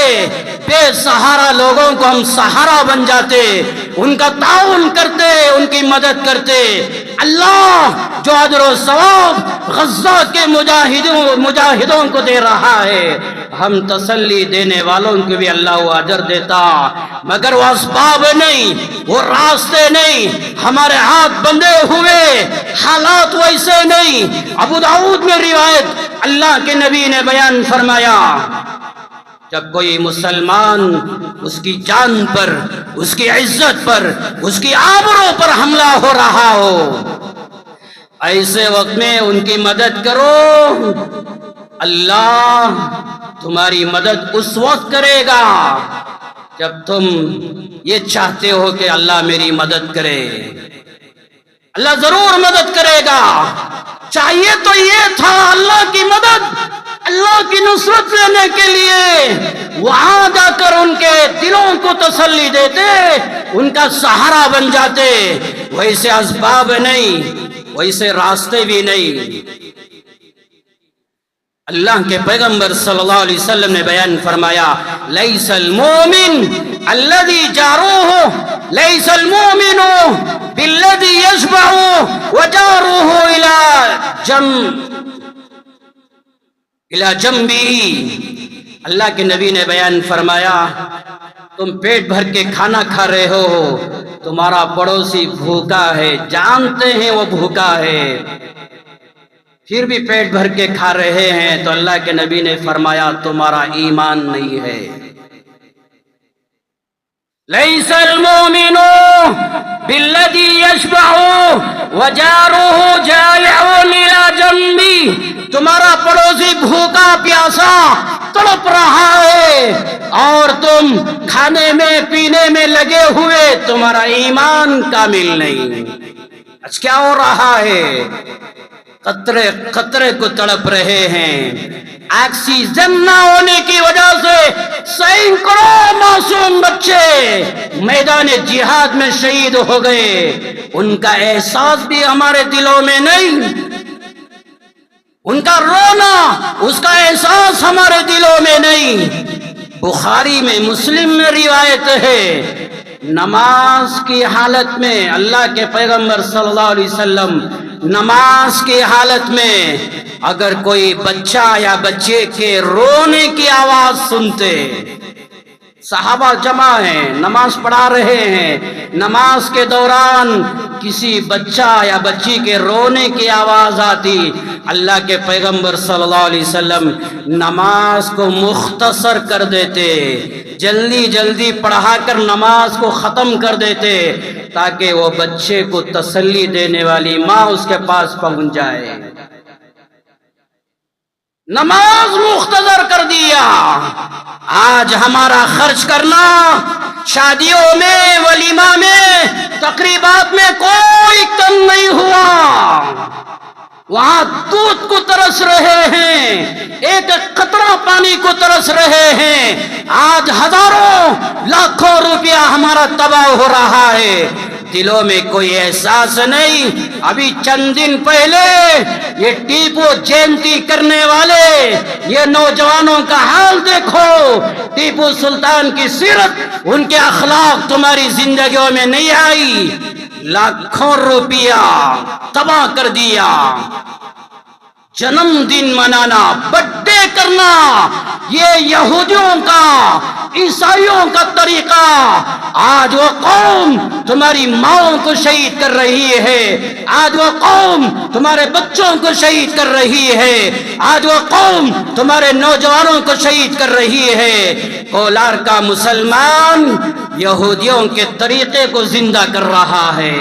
بے سہارا لوگوں کو ہم سہارا بن جاتے، ان کا تعاون کرتے، ان کی مدد کرتے۔ اللہ جو اجر و ثواب غزہ کے مجاہدوں کو دے رہا ہے، ہم تسلی دینے والوں کو بھی اللہ وہ اجر دیتا، مگر وہ اسباب نہیں، وہ راستے نہیں، ہمارے ہاتھ بندھے ہوئے، حالات ویسے نہیں۔ ابو داؤد میں روایت اللہ کے نبی نے بیان فرمایا، جب کوئی مسلمان اس کی جان پر، اس کی عزت پر، اس کی آبرو پر حملہ ہو رہا ہو، ایسے وقت میں ان کی مدد کرو، اللہ تمہاری مدد اس وقت کرے گا جب تم یہ چاہتے ہو کہ اللہ میری مدد کرے۔ اللہ ضرور مدد کرے گا۔ چاہیے تو یہ تھا اللہ کی مدد، اللہ کی نصرت لینے کے لیے وہاں جا کر ان کے دلوں کو تسلی دیتے، ان کا سہارا بن جاتے، ویسے اسباب نہیں، ویسے راستے بھی نہیں۔ اللہ کے پیغمبر صلی اللہ علیہ وسلم نے بیان فرمایا، لیس المومن الذی جاروہ، لیس المومن بالذی یشبع وجاروہ الی جنبہ۔ اللہ کے نبی نے بیان فرمایا، تم پیٹ بھر کے کھانا کھا رہے ہو، تمہارا پڑوسی بھوکا ہے، جانتے ہیں وہ بھوکا ہے، پھر بھی پیٹ بھر کے کھا رہے ہیں، تو اللہ کے نبی نے فرمایا تمہارا ایمان نہیں ہے۔ لیس المومن بالذی یشبع وجارہ جائع الی جنبہ، تمہارا پڑوسی بھوکا پیاسا تڑپ رہا ہے اور تم کھانے میں پینے میں لگے ہوئے، تمہارا ایمان کامل نہیں۔ آج کیا ہو رہا ہے؟ قطرے قطرے کو تڑپ رہے ہیں، آکسیجن نہ ہونے کی وجہ سے سینکڑوں معصوم بچے میدان جہاد میں شہید ہو گئے، ان کا احساس بھی ہمارے دلوں میں نہیں، ان کا رونا، اس کا احساس ہمارے دلوں میں نہیں۔ بخاری میں، مسلم میں روایت ہے، نماز کی حالت میں اللہ کے پیغمبر صلی اللہ علیہ وسلم نماز کی حالت میں اگر کوئی بچہ یا بچے کے رونے کی آواز سنتے، صحابہ جمع ہیں، نماز پڑھا رہے ہیں، نماز کے دوران کسی بچہ یا بچی کے رونے کی آواز آتی، اللہ کے پیغمبر صلی اللہ علیہ وسلم نماز کو مختصر کر دیتے، جلدی جلدی پڑھا کر نماز کو ختم کر دیتے تاکہ وہ بچے کو تسلی دینے والی ماں اس کے پاس پہنچ جائے۔ نماز مختصر کر دیا۔ آج ہمارا خرچ کرنا شادیوں میں، ولیمہ میں، تقریبات میں کوئی کم نہیں ہوا۔ وہاں دودھ کو ترس رہے ہیں، ایک قطرہ پانی کو ترس رہے ہیں۔ آج ہزاروں لاکھوں روپیہ ہمارا تباہ ہو رہا ہے، دلوں میں کوئی احساس نہیں۔ ابھی چند دن پہلے یہ ٹیپو جینتی کرنے والے یہ نوجوانوں کا حال دیکھو، ٹیپو سلطان کی سیرت، ان کے اخلاق تمہاری زندگیوں میں نہیں آئی، لاکھوں روپیہ تباہ کر دیا۔ جنم دن منانا، برتھ ڈے کرنا، یہ یہودیوں کا، عیسائیوں کا طریقہ۔ آج وہ قوم تمہاری ماؤں کو شہید کر رہی ہے، آج وہ قوم تمہارے بچوں کو شہید کر رہی ہے، آج وہ قوم تمہارے نوجوانوں کو شہید کر رہی ہے۔ کولار کا مسلمان یہودیوں کے طریقے کو زندہ کر رہا ہے۔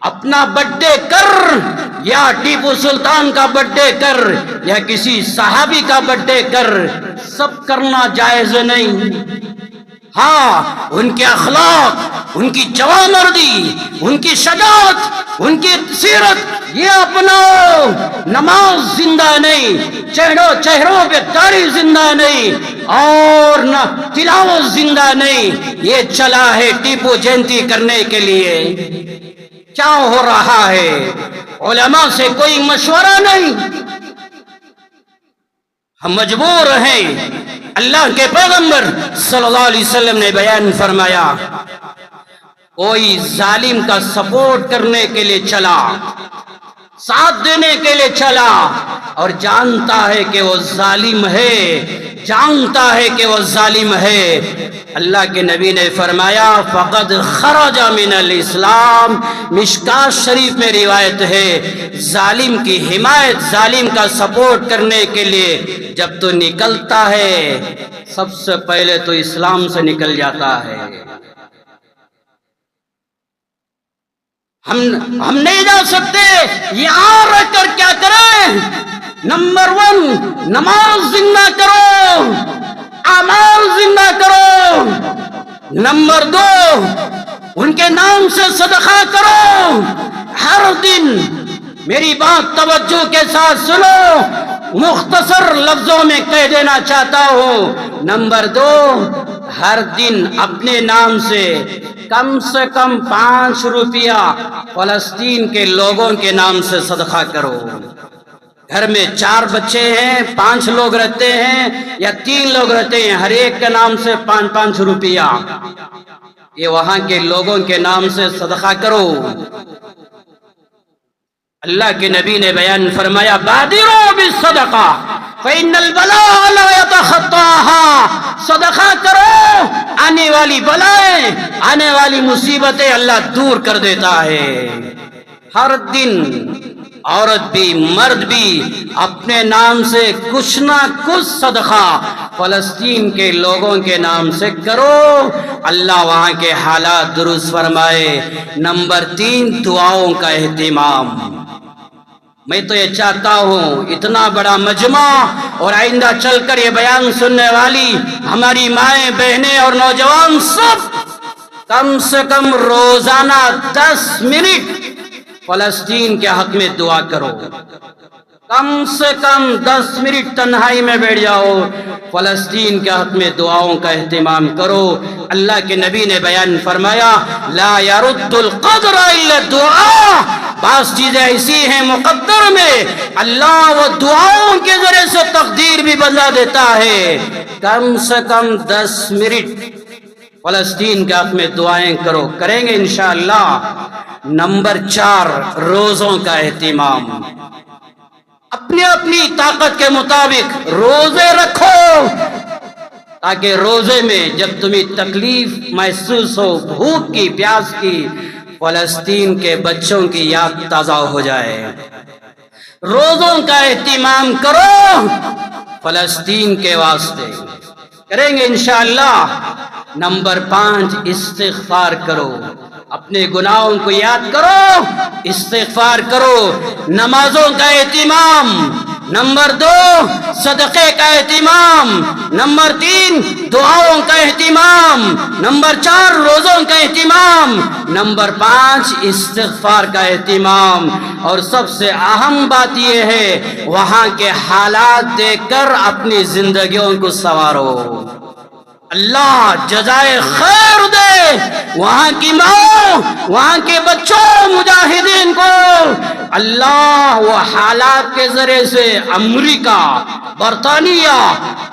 اپنا برتھ ڈے کر، یا ٹیپو سلطان کا برتھ ڈے کر، یا کسی صحابی کا برتھ ڈے کر، سب کرنا جائز نہیں۔ ہاں، ان کے اخلاق، ان کی جوانمردی، ان کی شجاعت، ان کی سیرت یہ اپناؤ۔ نماز زندہ نہیں، چہروں پہ داڑھی زندہ نہیں، اور نہ تلاوت زندہ نہیں، یہ چلا ہے ٹیپو جینتی کرنے کے لیے۔ کیا ہو رہا ہے؟ علماء سے کوئی مشورہ نہیں، ہم مجبور ہیں۔ اللہ کے پیغمبر صلی اللہ علیہ وسلم نے بیان فرمایا، کوئی ظالم کا سپورٹ کرنے کے لیے چلا، ساتھ دینے کے لیے چلا، اور جانتا ہے کہ وہ ظالم ہے، جانتا ہے کہ وہ ظالم ہے۔ اللہ کے نبی نے فرمایا فقد خرج من الاسلام، مشکات شریف میں روایت ہے، ظالم کی حمایت، ظالم کا سپورٹ کرنے کے لیے جب تو نکلتا ہے سب سے پہلے تو اسلام سے نکل جاتا ہے۔ ہم نہیں جا سکتے، یہاں رہ کر کیا کریں؟ نمبر 1 نماز زندہ کرو، اعمال زندہ کرو۔ نمبر 2 ان کے نام سے صدقہ کرو ہر دن۔ میری بات توجہ کے ساتھ سنو، مختصر لفظوں میں کہہ دینا چاہتا ہوں۔ نمبر 2 ہر دن اپنے نام سے کم 5 روپیہ فلسطین کے لوگوں کے نام سے صدقہ کرو۔ گھر میں 4 بچے ہیں، 5 لوگ رہتے ہیں یا 3 لوگ رہتے ہیں، ہر ایک کے نام سے 5 روپیہ یہ وہاں کے لوگوں کے نام سے صدقہ کرو۔ اللہ کے نبی نے بیان فرمایا بادروا بالصدقہ فإن البلاء لا يتخطاها، صدقہ کرو، آنے والی بلائیں، آنے والی مصیبتیں اللہ دور کر دیتا ہے۔ ہر دن عورت بھی مرد بھی اپنے نام سے کچھ نہ کچھ صدقہ فلسطین کے لوگوں کے نام سے کرو، اللہ وہاں کے حالات درست فرمائے۔ نمبر 3 دعاؤں کا اہتمام۔ میں تو یہ چاہتا ہوں اتنا بڑا مجمع اور آئندہ چل کر یہ بیان سننے والی ہماری مائیں بہنیں اور نوجوان سب کم سے کم روزانہ 10 منٹ فلسطین کے حق میں دعا کرو۔ کم سے کم 10 منٹ تنہائی میں بیٹھ جاؤ، فلسطین کے حق میں دعاؤں کا اہتمام کرو۔ اللہ کے نبی نے بیان فرمایا لا يرد القدر الا الدعاء، بعض چیزیں ایسی ہیں مقدر میں اللہ وہ دعاؤں کے ذریعے سے تقدیر بھی بدلا دیتا ہے۔ کم سے کم 10 منٹ فلسطین کے حق میں دعائیں کرو، کریں گے انشاءاللہ۔ نمبر 4 روزوں کا اہتمام۔ اپنی اپنی طاقت کے مطابق روزے رکھو، تاکہ روزے میں جب تمہیں تکلیف محسوس ہو، بھوک کی، پیاس کی، فلسطین کے بچوں کی یاد تازہ ہو جائے۔ روزوں کا اہتمام کرو فلسطین کے واسطے، کریں گے انشاءاللہ۔ نمبر 5 استغفار کرو، اپنے گناہوں کو یاد کرو، استغفار کرو۔ نمازوں کا اہتمام۔ نمبر 2 صدقے کا اہتمام۔ نمبر 3 دعاؤں کا اہتمام۔ نمبر 4 روزوں کا اہتمام۔ نمبر 5 استغفار کا اہتمام۔ اور سب سے اہم بات یہ ہے وہاں کے حالات دیکھ کر اپنی زندگیوں کو سنوارو۔ اللہ جزائے خیر دے وہاں کی ماں، وہاں کے بچوں، مجاہدین کو۔ اللہ وہ حالات کے ذریعے سے امریکہ، برطانیہ،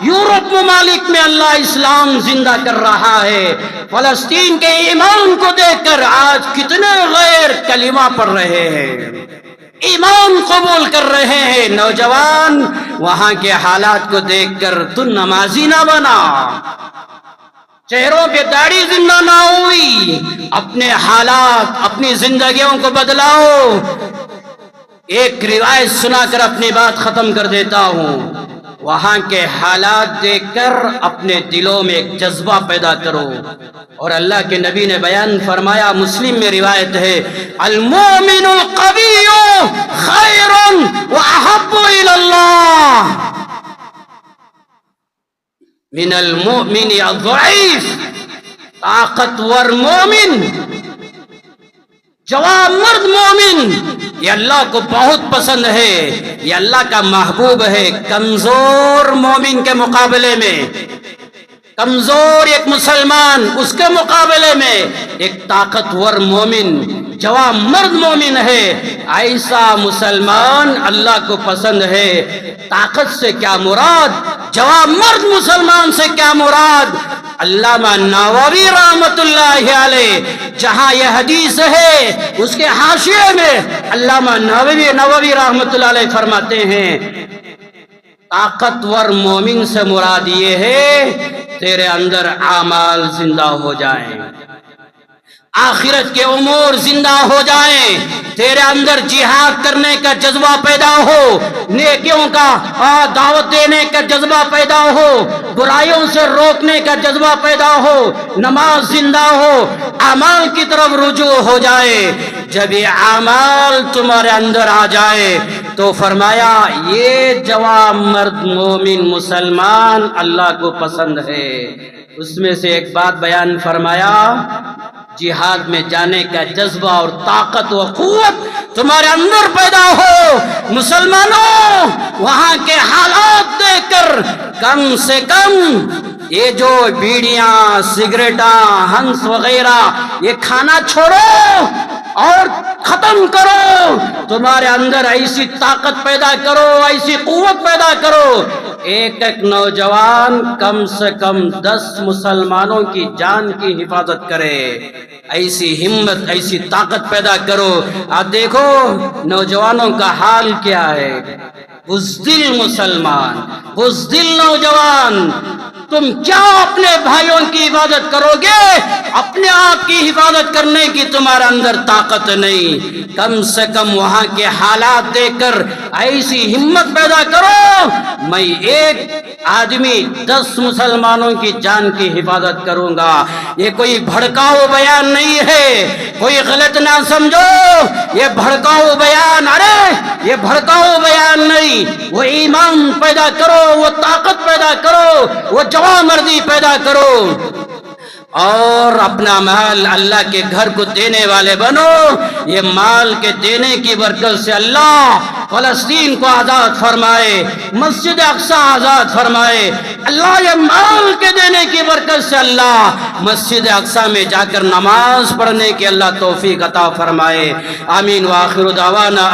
یورپ ممالک میں اللہ اسلام زندہ کر رہا ہے۔ فلسطین کے ایمان کو دیکھ کر آج کتنے غیر کلمہ پڑھ رہے ہیں، ایمان قبول کر رہے ہیں۔ نوجوان وہاں کے حالات کو دیکھ کر تو نمازی نہ بنا، چہروں پہ داڑھی زندہ نہ ہوئی، اپنے حالات، اپنی زندگیوں کو بدلاؤ۔ ایک روایت سنا کر اپنی بات ختم کر دیتا ہوں۔ وہاں کے حالات دیکھ کر اپنے دلوں میں ایک جذبہ پیدا کرو۔ اور اللہ کے نبی نے بیان فرمایا، مسلم میں روایت ہے، المؤمن القوی خیر واحب الی اللہ من المؤمن الضعیف۔ طاقتور مومن، جوان مرد مومن یہ اللہ کو بہت پسند ہے، یہ اللہ کا محبوب ہے۔ کمزور مومن کے مقابلے میں، کمزور ایک مسلمان اس کے مقابلے میں ایک طاقتور مومن، جوان مرد مومن ہے۔ ایسا مسلمان اللہ کو پسند ہے۔ طاقت سے کیا مراد، جوان مرد مسلمان سے کیا مراد؟ علامہ نووی رحمت اللہ علیہ جہاں یہ حدیث ہے اس کے حاشیے میں علامہ نووی رحمۃ اللہ علیہ فرماتے ہیں طاقتور مومن سے مراد یہ ہے تیرے اندر اعمال زندہ ہو جائیں، آخرت کے امور زندہ ہو جائیں، تیرے اندر جہاد کرنے کا جذبہ پیدا ہو، نیکیوں کا دعوت دینے کا جذبہ پیدا ہو، برائیوں سے روکنے کا جذبہ پیدا ہو، نماز زندہ ہو، اعمال کی طرف رجوع ہو جائے۔ جب یہ اعمال تمہارے اندر آ جائے تو فرمایا یہ جوان مرد مومن مسلمان اللہ کو پسند ہے۔ اس میں سے ایک بات بیان فرمایا، جہاد میں جانے کا جذبہ اور طاقت و قوت تمہارے اندر پیدا ہو۔ مسلمانوں، وہاں کے حالات دیکھ کر کم سے کم یہ جو بیڑیاں، سگریٹاں، ہنس وغیرہ یہ کھانا چھوڑو اور ختم کرو، تمہارے اندر ایسی طاقت پیدا کرو، ایسی قوت پیدا کرو، ایک ایک نوجوان کم سے کم 10 مسلمانوں کی جان کی حفاظت کرے، ایسی ہمت ایسی طاقت پیدا کرو۔ آپ دیکھو نوجوانوں کا حال کیا ہے، بزدل مسلمان، بزدل نوجوان، تم کیا اپنے بھائیوں کی حفاظت کرو گے؟ اپنے آپ کی حفاظت کرنے کی تمہارے اندر طاقت نہیں، کم سے کم وہاں کے حالات دیکھ کر ایسی ہمت پیدا کرو، میں ایک آدمی 10 مسلمانوں کی جان کی حفاظت کروں گا۔ یہ کوئی بھڑکاؤ بیان نہیں ہے، کوئی غلط نہ سمجھو، یہ بھڑکاؤ بیان، ارے یہ بھڑکاؤ بیان نہیں، وہ ایمان پیدا کرو، وہ طاقت پیدا کرو، وہ جوان مردی پیدا کرو، اور اپنا مال اللہ کے گھر کو دینے والے بنو۔ یہ مال کے دینے کی برکت سے اللہ فلسطین کو آزاد فرمائے، مسجد اقصی آزاد فرمائے، اللہ یہ مال کے دینے کی برکت سے اللہ مسجد اقصی میں جا کر نماز پڑھنے کی اللہ توفیق عطا فرمائے۔ آمین وآخر دعوانا